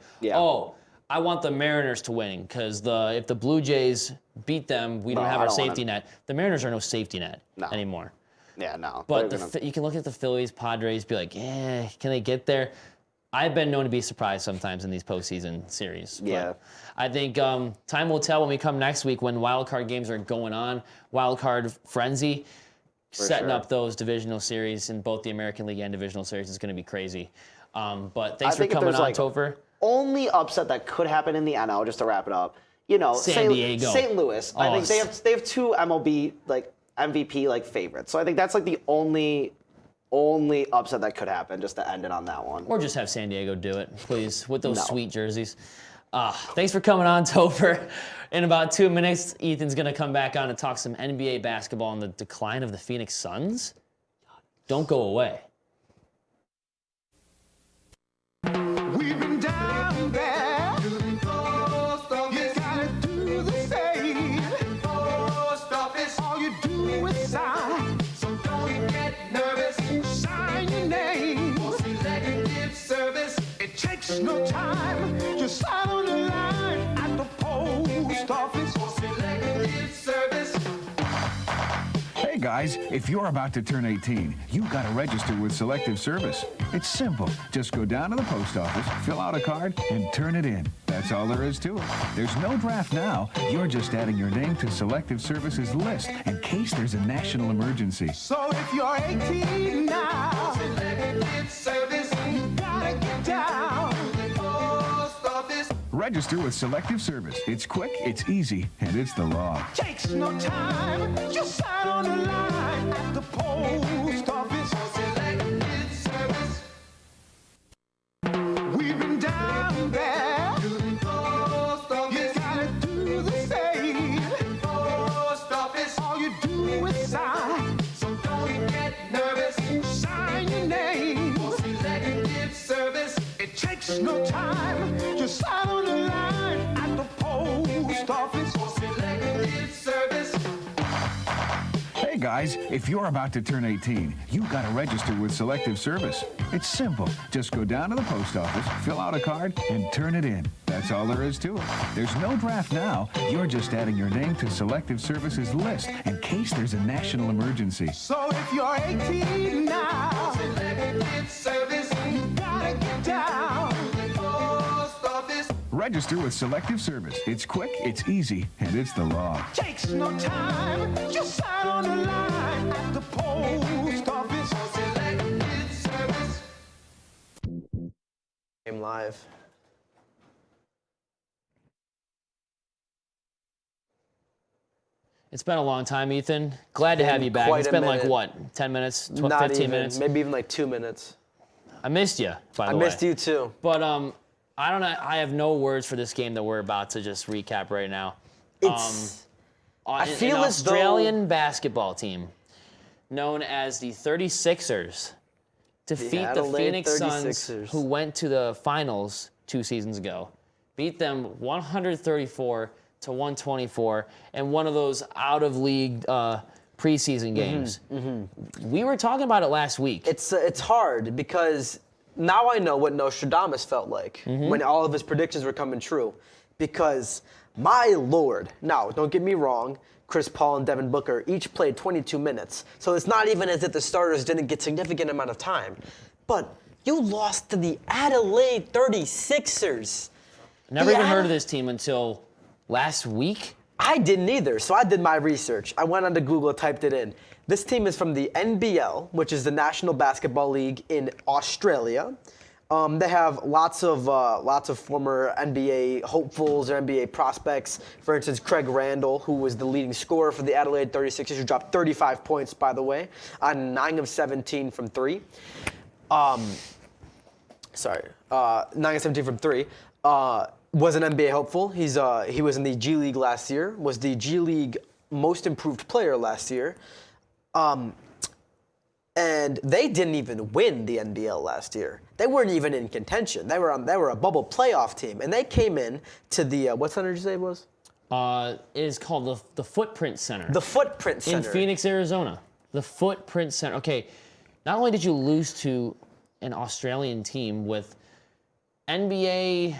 Speaker 2: I want the Mariners to win because if the Blue Jays beat them, we don't have our safety net. The Mariners are no safety net anymore.
Speaker 14: Yeah, no.
Speaker 2: But you can look at the Phillies, Padres, be like, can they get there? I've been known to be surprised sometimes in these postseason series.
Speaker 14: Yeah.
Speaker 2: But I think time will tell when we come next week when wild card games are going on, wild card frenzy, setting up those divisional series in both the American League and divisional series is going to be crazy. But thanks for coming on, Topher.
Speaker 14: Only upset that could happen in the NL, just to wrap it up,
Speaker 2: San Diego.
Speaker 14: St. Louis. I think they have 2 MLB MVP favorites. So I think that's the only upset that could happen, just to end it on that one.
Speaker 2: Or just have San Diego do it, please, with those sweet jerseys. Thanks for coming on, Topher. In about 2 minutes, Ethan's going to come back on and talk some NBA basketball and the decline of the Phoenix Suns. Don't go away.
Speaker 5: We've been down there. You gotta do the same. All you do is sigh. So don't get nervous. Sign your name. For selective service. It takes no time. Just sign on the line at the post office. For selective service.
Speaker 6: Hey guys, if you're about to turn 18, you've got to register with Selective Service. It's simple. Just go down to the post office, fill out a card, and turn it in. That's all there is to it. There's no draft now. You're just adding your name to Selective Service's list in case there's a national emergency.
Speaker 5: So if you're 18 now, Selective Service, you gotta get down to the post office.
Speaker 6: Register with Selective Service. It's quick, it's easy, and it's the law.
Speaker 5: Takes no time. Just sign on the line at the post office. Selective Service. We've been down down there. Post office. You gotta do the same. Post office. All you do is sign. So don't get nervous. Sign your name. For selective service. It takes no time. Just sign on the line at the post office. For selective service.
Speaker 6: Hey guys, if you're about to turn 18, you gotta register with Selective Service. It's simple. Just go down to the post office, fill out a card, and turn it in. That's all there is to it. There's no draft now. You're just adding your name to Selective Service's list in case there's a national emergency.
Speaker 5: So if you're 18 now, Selective Service, you gotta get down to the post office.
Speaker 6: Register with Selective Service. It's quick, it's easy, and it's the law.
Speaker 5: Takes no time. Just sign on the line at the post office. Selective Service.
Speaker 11: Game live.
Speaker 2: It's been a long time, Ethan. Glad to have you back. It's been like, what, 10 minutes, 15 minutes?
Speaker 11: Maybe even like 2 minutes.
Speaker 2: I missed you, by the way.
Speaker 11: I missed you too.
Speaker 2: But I don't know. I have no words for this game that we're about to just recap right now.
Speaker 11: It's. I feel
Speaker 2: an
Speaker 11: as though
Speaker 2: Australian basketball team known as the 36ers defeat the Phoenix Suns, who went to the finals 2 seasons ago. Beat them 134 to 124 in one of those out-of-league preseason games. We were talking about it last week.
Speaker 11: It's hard because now I know what Nostradamus felt like when all of his predictions were coming true. Because, my lord, now, don't get me wrong, Chris Paul and Devin Booker each played 22 minutes. So it's not even as if the starters didn't get significant amount of time. But you lost to the Adelaide 36ers.
Speaker 2: Never even heard of this team until last week.
Speaker 11: I didn't either, so I did my research. I went onto Google, typed it in. This team is from the NBL, which is the National Basketball League in Australia. They have lots of former NBA hopefuls or NBA prospects. For instance, Craig Randall, who was the leading scorer for the Adelaide 36ers, who dropped 35 points, by the way, on 9 of 17 from 3. 9 of 17 from 3. Was an NBA hopeful. He was in the G League last year. Was the G League most improved player last year. And they didn't even win the NBL last year. They weren't even in contention. They were a bubble playoff team, and they came in to the what center did you say it was?
Speaker 2: It is called the Footprint Center.
Speaker 11: The Footprint Center
Speaker 2: in Phoenix, Arizona. The Footprint Center. Okay, not only did you lose to an Australian team with NBA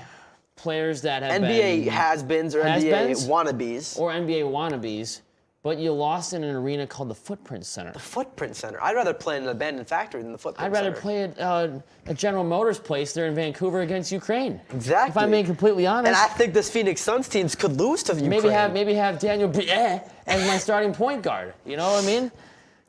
Speaker 2: players that have
Speaker 11: NBA has-beens or NBA wannabes.
Speaker 2: Or NBA wannabes, but you lost in an arena called the Footprint Center.
Speaker 11: The Footprint Center. I'd rather play in an abandoned factory than the Footprint
Speaker 2: Center.
Speaker 11: Center.
Speaker 2: I'd rather play at General Motors place there in Vancouver against Ukraine.
Speaker 11: Exactly.
Speaker 2: If I'm being completely honest.
Speaker 11: And I think this Phoenix Suns teams could lose to Ukraine.
Speaker 2: Maybe have Daniel Briere as my starting point guard. You know what I mean?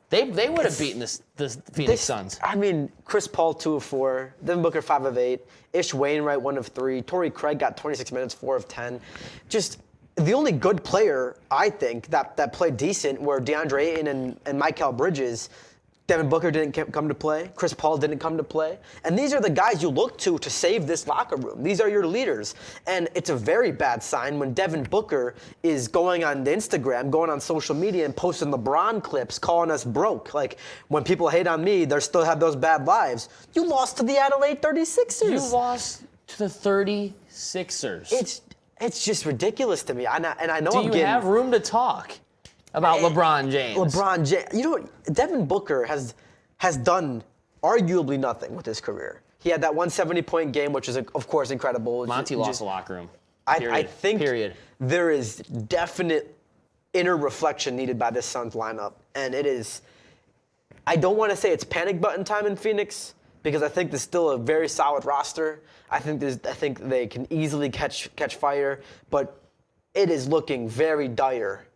Speaker 2: They would have beaten the Phoenix Suns.
Speaker 11: I mean, Chris Paul 2 of 4, Devin Booker 5 of 8, Ish Wainwright 1 of 3, Torrey Craig got 26 minutes, 4 of 10. Just the only good player I think that played decent were DeAndre Ayton and Mikal Bridges. Devin Booker didn't come to play. Chris Paul didn't come to play. And these are the guys you look to save this locker room. These are your leaders. And it's a very bad sign when Devin Booker is going on Instagram, going on social media and posting LeBron clips, calling us broke. Like, when people hate on me, they still have those bad lives. You lost to the Adelaide 36ers.
Speaker 2: You lost to the 36ers.
Speaker 11: It's just ridiculous to me. And I know
Speaker 2: Do you have room to talk about LeBron James?
Speaker 11: LeBron James. You know, Devin Booker has done arguably nothing with his career. He had that 170-point game, which is, of course, incredible.
Speaker 2: Monty lost the locker room.
Speaker 11: I think there is definite inner reflection needed by this Suns lineup. And it is, I don't want to say it's panic button time in Phoenix, because I think there's still a very solid roster. I think they can easily catch fire, but it is looking very dire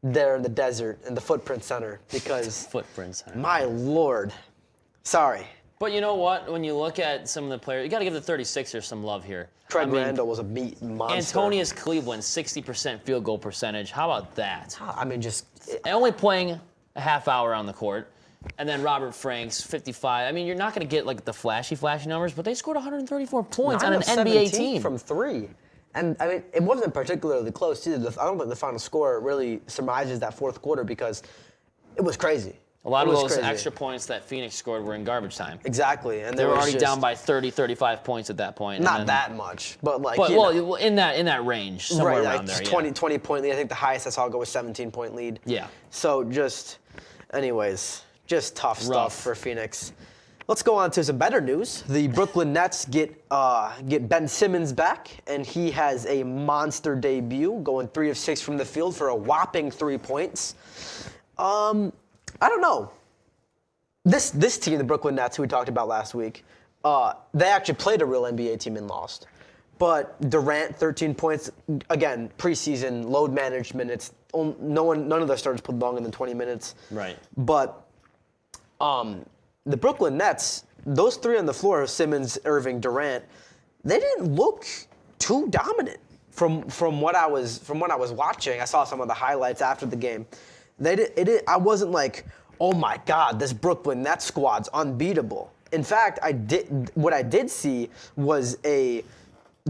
Speaker 11: there in the desert in the Footprint Center because
Speaker 2: Footprint Center.
Speaker 11: My lord. Sorry.
Speaker 2: But you know what? When you look at some of the players, you got to give the 36ers some love here.
Speaker 11: Craig Randall was a monster.
Speaker 2: Antonius Cleveland, 60% field goal percentage. How about that?
Speaker 11: I mean, just
Speaker 2: only playing a half hour on the court. And then Robert Franks, 55. I mean, you're not going to get like the flashy numbers, but they scored 134 points on an NBA team.
Speaker 11: From 3. And I mean, it wasn't particularly close either. I don't think the final score really surmises that fourth quarter because it was crazy.
Speaker 2: A lot of those extra points that Phoenix scored were in garbage time.
Speaker 11: Exactly. And
Speaker 2: they were already down by 30, 35 points at that point.
Speaker 11: Not that much, but like,
Speaker 2: in that range, somewhere around there.
Speaker 11: 20-point lead. I think the highest I saw go was 17-point lead.
Speaker 2: Yeah.
Speaker 11: So anyways, just tough stuff for Phoenix. Let's go on to some better news. The Brooklyn Nets get Ben Simmons back, and he has a monster debut, going 3 of 6 from the field for a whopping 3 points. I don't know. This team, the Brooklyn Nets, who we talked about last week, they actually played a real NBA team and lost. But Durant, 13 points. Again, preseason, load management. It's none of their starters played longer than 20 minutes.
Speaker 2: Right.
Speaker 11: But the Brooklyn Nets, those 3 on the floor, Simmons, Irving, Durant, they didn't look too dominant from what I was watching. I saw some of the highlights after the game. I wasn't like, oh my God, this Brooklyn Nets squad's unbeatable. In fact, what I did see was a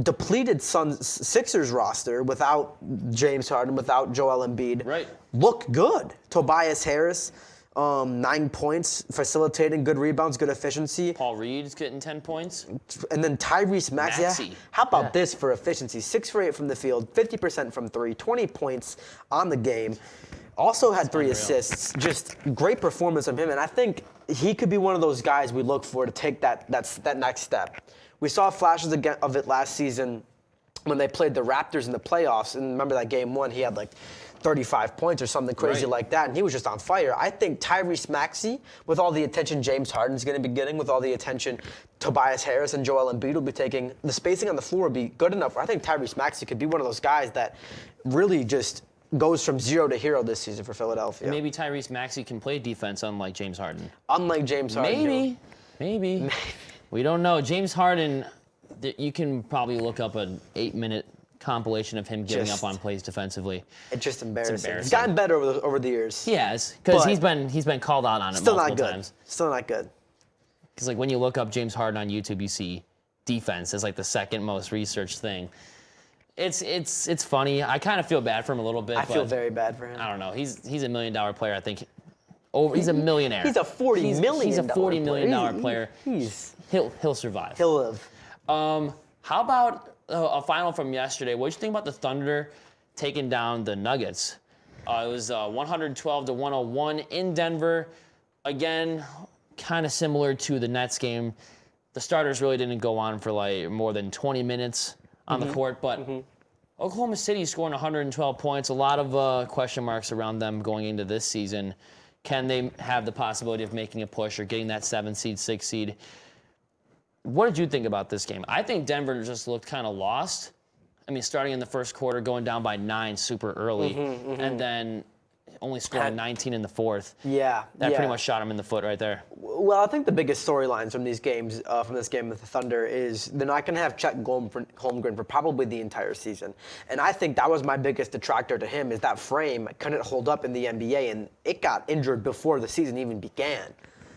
Speaker 11: depleted Sixers roster without James Harden, without Joel Embiid.
Speaker 2: Right.
Speaker 11: Look good. Tobias Harris, 9 points, facilitating, good rebounds, good efficiency.
Speaker 2: Paul Reed's getting 10 points.
Speaker 11: And then Tyrese Maxey. How about this for efficiency? 6 for 8 from the field, 50% from 3, 20 points on the game. Also had 3 assists. Just great performance from him. And I think he could be one of those guys we look for to take that next step. We saw flashes of it last season when they played the Raptors in the playoffs. And remember that game 1, he had like 35 points or something crazy like that, and he was just on fire. I think Tyrese Maxey, with all the attention James Harden's going to be getting, with all the attention Tobias Harris and Joel Embiid will be taking, the spacing on the floor will be good enough. I think Tyrese Maxey could be one of those guys that really just goes from 0 to hero this season for Philadelphia.
Speaker 2: Maybe Tyrese Maxey can play defense unlike James Harden.
Speaker 11: Unlike James Harden.
Speaker 2: Maybe. We don't know. James Harden, you can probably look up an 8-minute compilation of him giving up on plays defensively.
Speaker 11: It's just embarrassing. He's gotten better over the years.
Speaker 2: He has, because he's been called out on it multiple times.
Speaker 11: Still not good.
Speaker 2: Because like when you look up James Harden on YouTube, you see defense as like the second most researched thing. It's funny. I kind of feel bad for him a little bit.
Speaker 11: I feel very bad for him.
Speaker 2: I don't know. He's $1 million player. I think. He's a millionaire.
Speaker 11: He's a $40 million.
Speaker 2: He's a $40 million player. He'll survive.
Speaker 11: He'll live.
Speaker 2: How about a final from yesterday? What did you think about the Thunder taking down the Nuggets? It was 112-101 in Denver. Again, kind of similar to the Nets game. The starters really didn't go on for like more than 20 minutes on the court, but Oklahoma City scoring 112 points. A lot of question marks around them going into this season. Can they have the possibility of making a push or getting that 7 seed, 6 seed? What did you think about this game? I think Denver just looked kind of lost. I mean, starting in the first quarter, going down by 9 super early, and then only scoring 19 in the fourth.
Speaker 11: That
Speaker 2: pretty much shot him in the foot right there.
Speaker 11: Well, I think the biggest storylines from these games, from this game with the Thunder, is they're not going to have Chet Holmgren for probably the entire season. And I think that was my biggest detractor to him, is that frame couldn't hold up in the NBA, and it got injured before the season even began.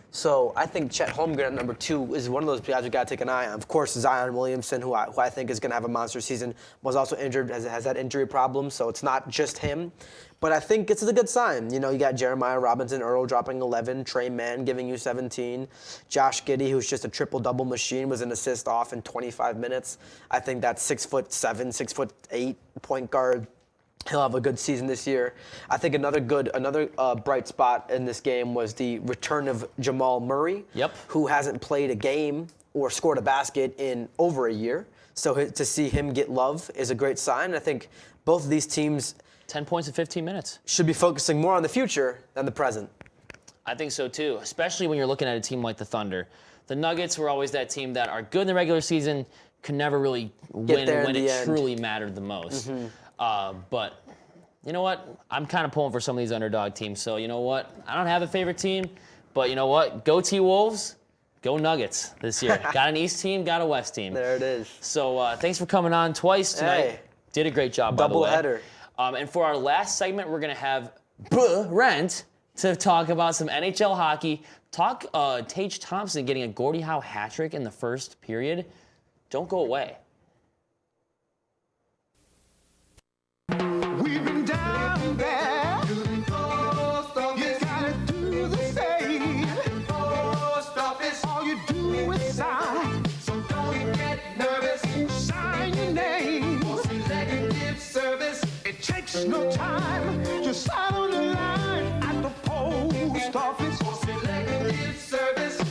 Speaker 11: So I think Chet Holmgren at number 2 is one of those guys we got to take an eye on. Of course, Zion Williamson, who I think is going to have a monster season, was also injured, has that injury problem, so it's not just him. But I think it's a good sign. You know, you got Jeremiah Robinson Earl dropping 11, Trey Mann giving you 17, Josh Giddey, who's just a triple-double machine, was an assist off in 25 minutes. I think that 6'7", 6'8" point guard, he'll have a good season this year. I think another bright spot in this game was the return of Jamal Murray, who hasn't played a game or scored a basket in over a year. So to see him get love is a great sign. I think both of these teams
Speaker 2: 10 points in 15 minutes.
Speaker 11: Should be focusing more on the future than the present.
Speaker 2: I think so too, especially when you're looking at a team like the Thunder. The Nuggets were always that team that are good in the regular season, could never really win when it truly mattered the most. But you know what? I'm kind of pulling for some of these underdog teams. So you know what? I don't have a favorite team, but you know what? Go T-Wolves. Go Nuggets this year. Got an East team, got a West team.
Speaker 11: There it is.
Speaker 2: So thanks for coming on twice tonight.
Speaker 11: Hey.
Speaker 2: Did a great job, by the way.
Speaker 11: Double header.
Speaker 2: And for our last segment, we're going to have Rent to talk about some NHL hockey. Talk Tage Thompson getting a Gordie Howe hat trick in the first period. Don't go away.
Speaker 5: We've been down there. You gotta do the same. Post office, all you do is sign. So don't get nervous. Sign your name. For selective service, it takes no time. Just sign on the line at the post office. For selective service.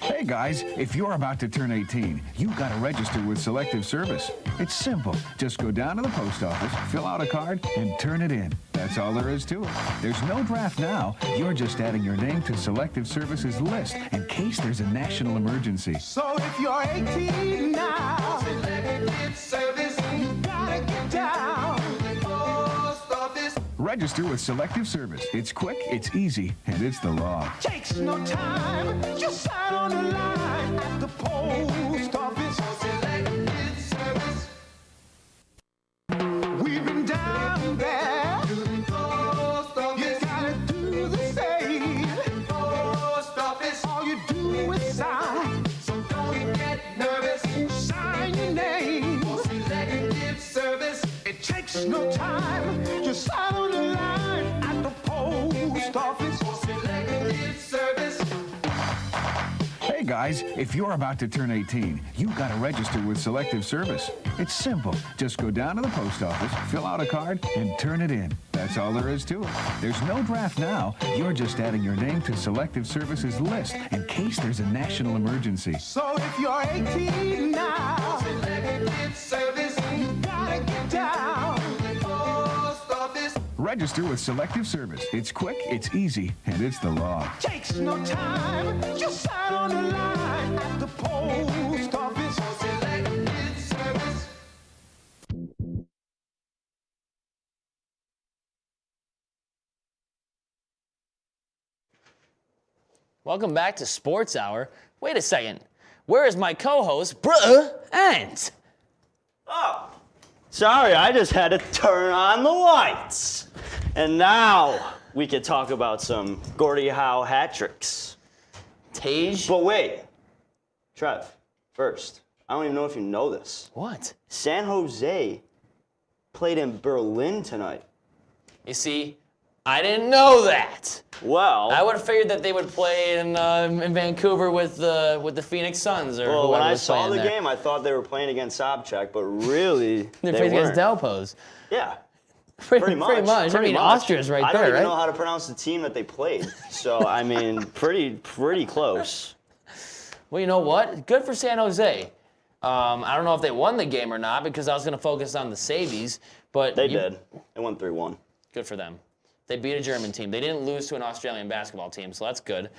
Speaker 6: Hey guys, if you're about to turn 18, you gotta register with Selective Service. It's simple. Just go down to the post office, fill out a card, and turn it in. That's all there is to it. There's no draft now. You're just adding your name to Selective Service's list in case there's a national emergency.
Speaker 5: So if you're 18 now, Selective Service, you gotta get down to the post office.
Speaker 6: Register with Selective Service. It's quick, it's easy, and it's the law.
Speaker 5: Takes no time. Just sign on the line at the post office. Selective Service. We've been down there. Post office. You gotta do the same. Post office. All you do is sign. So don't get nervous. Sign your name. For Selective Service. It takes no time. Just sign on the line at the post office. For Selective Service.
Speaker 6: Hey guys, if you're about to turn 18, you gotta register with Selective Service. It's simple. Just go down to the post office, fill out a card, and turn it in. That's all there is to it. There's no draft now. You're just adding your name to Selective Service's list in case there's a national emergency.
Speaker 5: So if you're 18 now, Selective Service, you gotta get down to the post office.
Speaker 6: Register with Selective Service. It's quick, it's easy, and it's the law.
Speaker 5: Takes no time. Just sign on the line at the post office. Selective Service.
Speaker 2: Welcome back to Sports Hour. Wait a second. Where is my co-host, Ant?
Speaker 3: Oh, sorry, I just had to turn on the lights. And now we can talk about some Gordie Howe hat tricks.
Speaker 2: Tage?
Speaker 3: But wait, Trev, first, I don't even know if you know this.
Speaker 2: What?
Speaker 3: San Jose played in Berlin tonight.
Speaker 2: You see, I didn't know that.
Speaker 3: Well,
Speaker 2: I would have figured that they would play in Vancouver with the Phoenix Suns or
Speaker 3: well, when I
Speaker 2: was
Speaker 3: saw
Speaker 2: playing
Speaker 3: the
Speaker 2: there.
Speaker 3: game, I thought they were playing against Sobchak, but really,
Speaker 2: They're
Speaker 3: they
Speaker 2: playing
Speaker 3: weren't.
Speaker 2: against Delpos.
Speaker 3: Yeah.
Speaker 2: Pretty much. I mean, Austria's right
Speaker 3: I
Speaker 2: there,
Speaker 3: don't even
Speaker 2: right?
Speaker 3: know how to pronounce the team that they played. So, I mean, pretty close.
Speaker 2: Well, you know what? Good for San Jose. I don't know if they won the game or not because I was going to focus on the Sabies, but
Speaker 3: They did. They won 3-1.
Speaker 2: Good for them. They beat a German team. They didn't lose to an Australian basketball team, so that's good.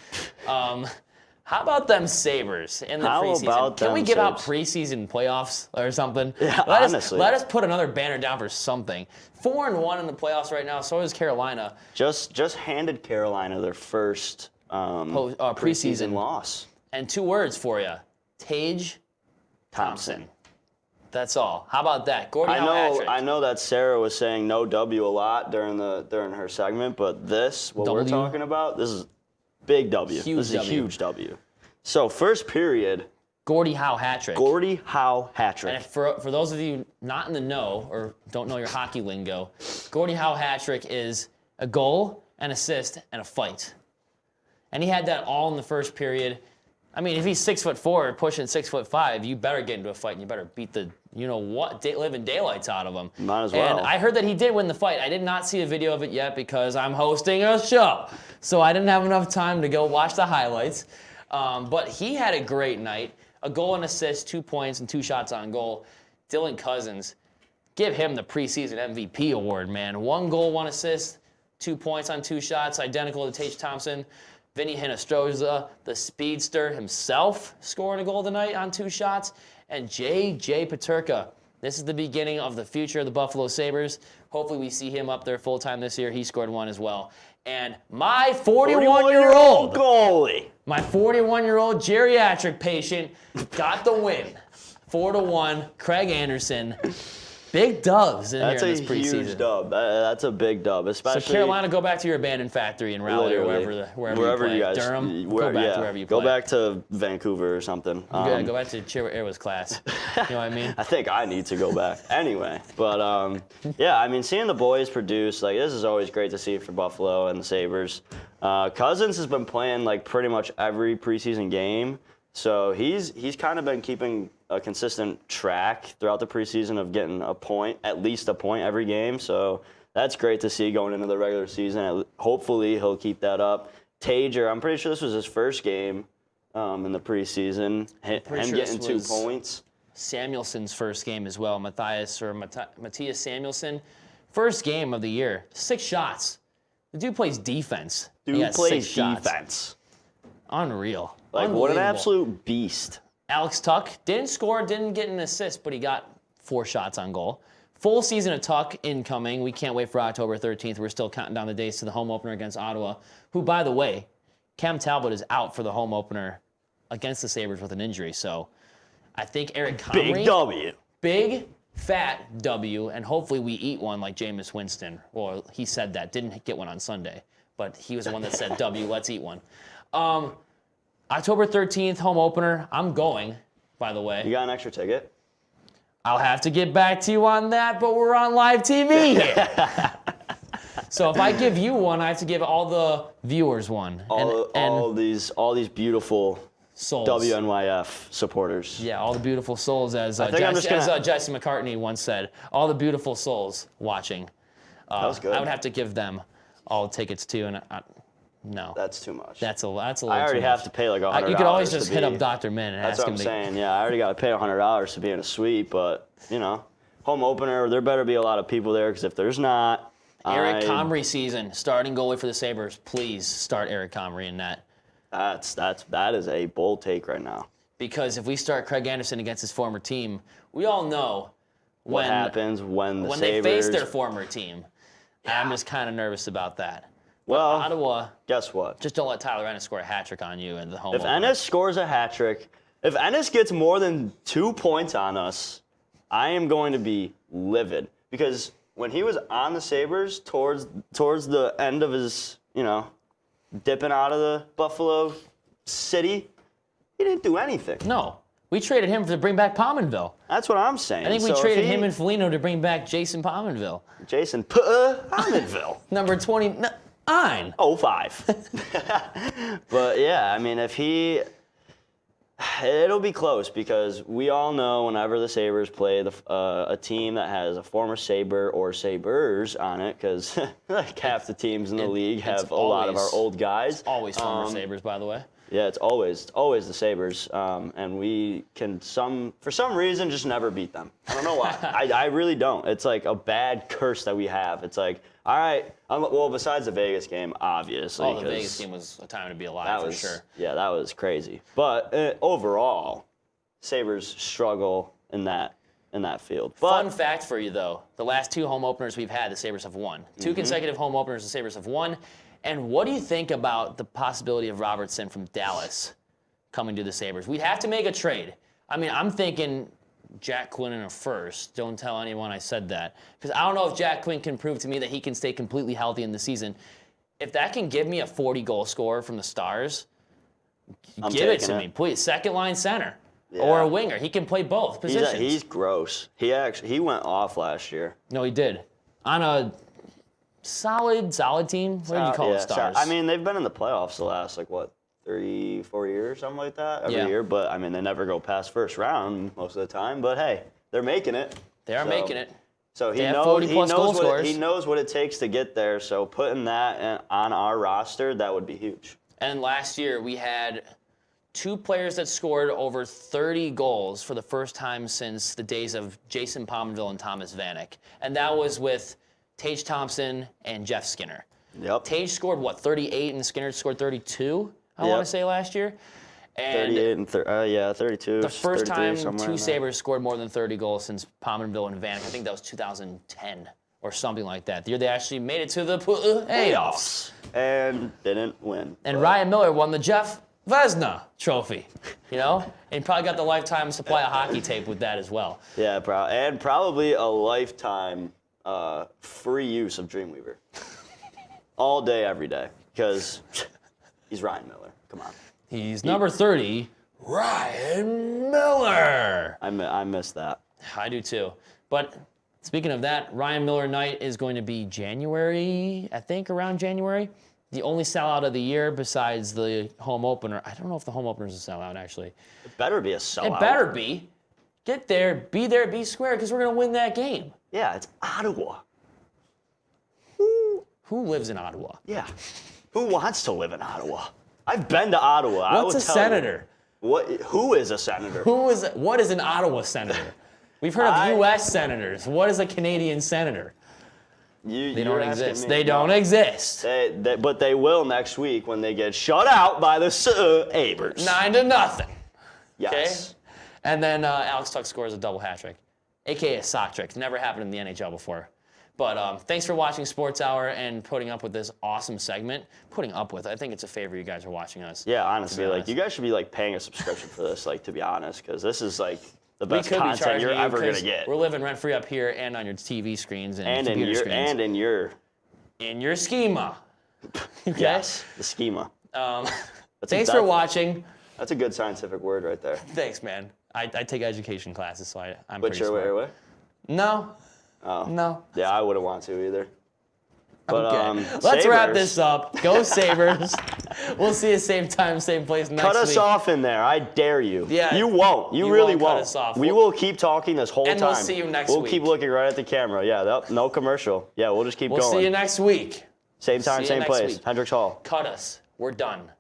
Speaker 2: How about them Sabres in the preseason? Can we give out preseason playoffs or something?
Speaker 3: Yeah, honestly.
Speaker 2: Let us put another banner down for something. 4-1 in the playoffs right now. So is Carolina.
Speaker 3: Just handed Carolina their first preseason loss.
Speaker 2: And 2 words for you: Tage Thompson. That's all. How about that? Gordie Howe hat trick.
Speaker 3: I know that Sarah was saying no W a lot during her segment, but we're talking about, this is big W. This is a huge W. So first period.
Speaker 2: Gordie Howe hat trick.
Speaker 3: Gordie Howe hat trick.
Speaker 2: And for those of you not in the know or don't know your hockey lingo, Gordie Howe hat trick is a goal, an assist, and a fight. And he had that all in the first period. I mean, if he's 6'4", pushing 6'5", you better get into a fight and you better beat the living daylights out of him.
Speaker 3: Might as well.
Speaker 2: And I heard that he did win the fight. I did not see a video of it yet because I'm hosting a show, so I didn't have enough time to go watch the highlights. But he had a great night. A goal and assist, 2 points, and 2 shots on goal. Dylan Cousins, give him the preseason MVP award, man. 1 goal, 1 assist, 2 points on 2 shots, identical to Tage Thompson. Vinny Hinostroza, the speedster himself, scoring a goal tonight on 2 shots. And J.J. Peterka. This is the beginning of the future of the Buffalo Sabres. Hopefully we see him up there full-time this year. He scored 1 as well. And my 41-year-old
Speaker 3: goalie,
Speaker 2: my 41-year-old geriatric patient got the win. 4-1, Craig Anderson. Big dubs in
Speaker 3: That's
Speaker 2: here in
Speaker 3: a
Speaker 2: this preseason.
Speaker 3: huge dub. That's a big dub, especially.
Speaker 2: So Carolina, go back to your abandoned factory in Raleigh or wherever you play.
Speaker 3: guys.
Speaker 2: Durham, go back to wherever you play.
Speaker 3: Go back to Vancouver or something.
Speaker 2: Go back to Chair Airways class. You know what I mean?
Speaker 3: I think I need to go back anyway. But yeah, I mean, seeing the boys produce, like, this is always great to see for Buffalo and the Sabres. Cousins has been playing like pretty much every preseason game, so he's kind of been keeping a consistent track throughout the preseason of getting at least a point every game. So that's great to see going into the regular season. Hopefully he'll keep that up. Tage, I'm pretty sure this was his first game in the preseason. Him getting 2 points.
Speaker 2: Samuelson's first game as well. Matthias Samuelson, first game of the year. 6 shots. The dude plays defense.
Speaker 3: Dude plays defense.
Speaker 2: Unreal.
Speaker 3: Like, what an absolute beast.
Speaker 2: Alex Tuck didn't score, didn't get an assist, but he got 4 shots on goal. Full season of Tuck incoming. We can't wait for October 13th. We're still counting down the days to the home opener against Ottawa, who, by the way, Cam Talbot is out for the home opener against the Sabres with an injury. So I think Eric Comrie.
Speaker 3: Big W.
Speaker 2: Big, fat W, and hopefully we eat one like Jameis Winston. Well, he said that. Didn't get one on Sunday, but he was the one that said, W, let's eat one. October 13th, home opener. I'm going, by the way.
Speaker 3: You got an extra ticket?
Speaker 2: I'll have to get back to you on that, but we're on live TV here. So if I give you one, I have to give all the viewers one.
Speaker 3: All these beautiful
Speaker 2: souls.
Speaker 3: WNYF supporters.
Speaker 2: Yeah, all the beautiful souls, as Jesse McCartney once said. All the beautiful souls watching.
Speaker 3: That was good.
Speaker 2: I would have to give them all tickets too, and no.
Speaker 3: That's too much.
Speaker 2: That's a little too much.
Speaker 3: I already have to pay like $100.
Speaker 2: You could always just hit up Dr. Min and ask him.
Speaker 3: That's what I'm saying. Yeah, I already got to pay $100 to be in a suite, but home opener, there better be a lot of people there, because if there's not,
Speaker 2: Eric Comrie season, starting goalie for the Sabres. Please start Eric Comrie in that.
Speaker 3: That is a bold take right now.
Speaker 2: Because if we start Craig Anderson against his former team, we all know
Speaker 3: what happens when
Speaker 2: they face their former team. Yeah. I'm just kind of nervous about that. Well, Ottawa,
Speaker 3: guess what?
Speaker 2: Just don't let Tyler Ennis score a hat trick on you in the home.
Speaker 3: If Ennis scores a hat trick, if Ennis gets more than 2 points on us, I am going to be livid. Because when he was on the Sabres towards the end of his, dipping out of the Buffalo City, he didn't do anything.
Speaker 2: No. We traded him to bring back Pominville.
Speaker 3: That's what I'm saying.
Speaker 2: I think we traded him and Foligno to bring back Jason Pominville.
Speaker 3: Jason Pominville.
Speaker 2: Number 29.
Speaker 3: 05. But yeah, I mean, it'll be close, because we all know whenever the Sabres play a team that has a former Sabre or Sabres on it, because like half the teams in the league have a lot of our old guys.
Speaker 2: Always former Sabres, by the way.
Speaker 3: Yeah, it's always the Sabres, and we can for some reason just never beat them. I don't know why. I really don't. It's like a bad curse that we have. It's like, all right, well, besides the Vegas game, obviously.
Speaker 2: The Vegas game was a time to be alive for sure.
Speaker 3: Yeah, that was crazy. But overall, Sabres struggle in that field. But,
Speaker 2: fun fact for you, though: the last 2 home openers we've had, the Sabres have won. 2 consecutive home openers, the Sabres have won. And what do you think about the possibility of Robertson from Dallas coming to the Sabres? We'd have to make a trade. I mean, I'm thinking Jack Quinn in a first. Don't tell anyone I said that. Because I don't know if Jack Quinn can prove to me that he can stay completely healthy in the season. If that can give me a 40-goal scorer from the Stars, give it to me, please. Second-line center or a winger. He can play both positions.
Speaker 3: He's gross. He went off last year.
Speaker 2: No, he did. On a solid team. What do you call the Stars?
Speaker 3: I mean, they've been in the playoffs the last 34 years, something like that, every year. But I mean, they never go past first round most of the time. But hey, they're making it.
Speaker 2: They are making it.
Speaker 3: So he knows what it takes to get there. So putting that on our roster, that would be huge.
Speaker 2: And last year we had 2 players that scored over 30 goals for the first time since the days of Jason Pominville and Thomas Vanek, and that was with Tage Thompson and Jeff Skinner.
Speaker 3: Yep.
Speaker 2: Tage scored, 38, and Skinner scored 32, I want to say, last year. And
Speaker 3: 38 and 32.
Speaker 2: The first time 2 Sabres scored more than 30 goals since Pominville and Vanek. I think that was 2010 or something like that. The year they actually made it to the playoffs.
Speaker 3: And didn't win.
Speaker 2: And Ryan Miller won the Jeff Vezina trophy, you know? And probably got the lifetime supply of hockey tape with that as well.
Speaker 3: Yeah, and probably a lifetime free use of Dreamweaver. All day, every day. Because he's Ryan Miller. Come on.
Speaker 2: He's number 30, Ryan Miller.
Speaker 3: I miss that.
Speaker 2: I do too. But speaking of that, Ryan Miller night is going to be January, I think around January. The only sellout of the year besides the home opener. I don't know if the home opener is a sellout, actually.
Speaker 3: It better be a sellout.
Speaker 2: It better be. Get there, be square, because we're going to win that game.
Speaker 3: Yeah, it's Ottawa.
Speaker 2: Who lives in Ottawa?
Speaker 3: Yeah. Who wants to live in Ottawa? I've been to Ottawa.
Speaker 2: What's a senator?
Speaker 3: Who is a senator?
Speaker 2: What is an Ottawa senator? We've heard of U.S. senators. What is a Canadian senator? They don't exist. They don't exist.
Speaker 3: But they will next week when they get shut out by the Sabres.
Speaker 2: 9-0.
Speaker 3: Yes.
Speaker 2: Okay? And then Alex Tuck scores a double hat trick, a.k.a. a sock trick. It's never happened in the NHL before. But thanks for watching Sports Hour and putting up with this awesome segment. I think it's a favor you guys are watching us.
Speaker 3: Yeah, honestly, you guys should be paying a subscription for this, to be honest, because this is the best content you're ever gonna get.
Speaker 2: We're living rent free up here and on your TV screens and
Speaker 3: in
Speaker 2: computer screens.
Speaker 3: And
Speaker 2: in your schema. Okay?
Speaker 3: Yes, the schema.
Speaker 2: Thanks for watching.
Speaker 3: That's a good scientific word right there.
Speaker 2: Thanks, man. I take education classes, so I'm
Speaker 3: but
Speaker 2: pretty
Speaker 3: you're
Speaker 2: smart.
Speaker 3: Way?
Speaker 2: No.
Speaker 3: Oh.
Speaker 2: No.
Speaker 3: Yeah, I wouldn't want to either. But,
Speaker 2: okay. Let's wrap this up. Go Sabres. We'll see you same time, same place next week.
Speaker 3: Cut us off in there. I dare you.
Speaker 2: Yeah.
Speaker 3: You won't. You really won't.
Speaker 2: Cut us off.
Speaker 3: We will keep talking this whole time.
Speaker 2: And we'll see you next week.
Speaker 3: We'll keep looking right at the camera. Yeah, no commercial. Yeah, we'll just keep going.
Speaker 2: We'll see you next week.
Speaker 3: Same time, same place. Hendricks Hall.
Speaker 2: Cut us. We're done.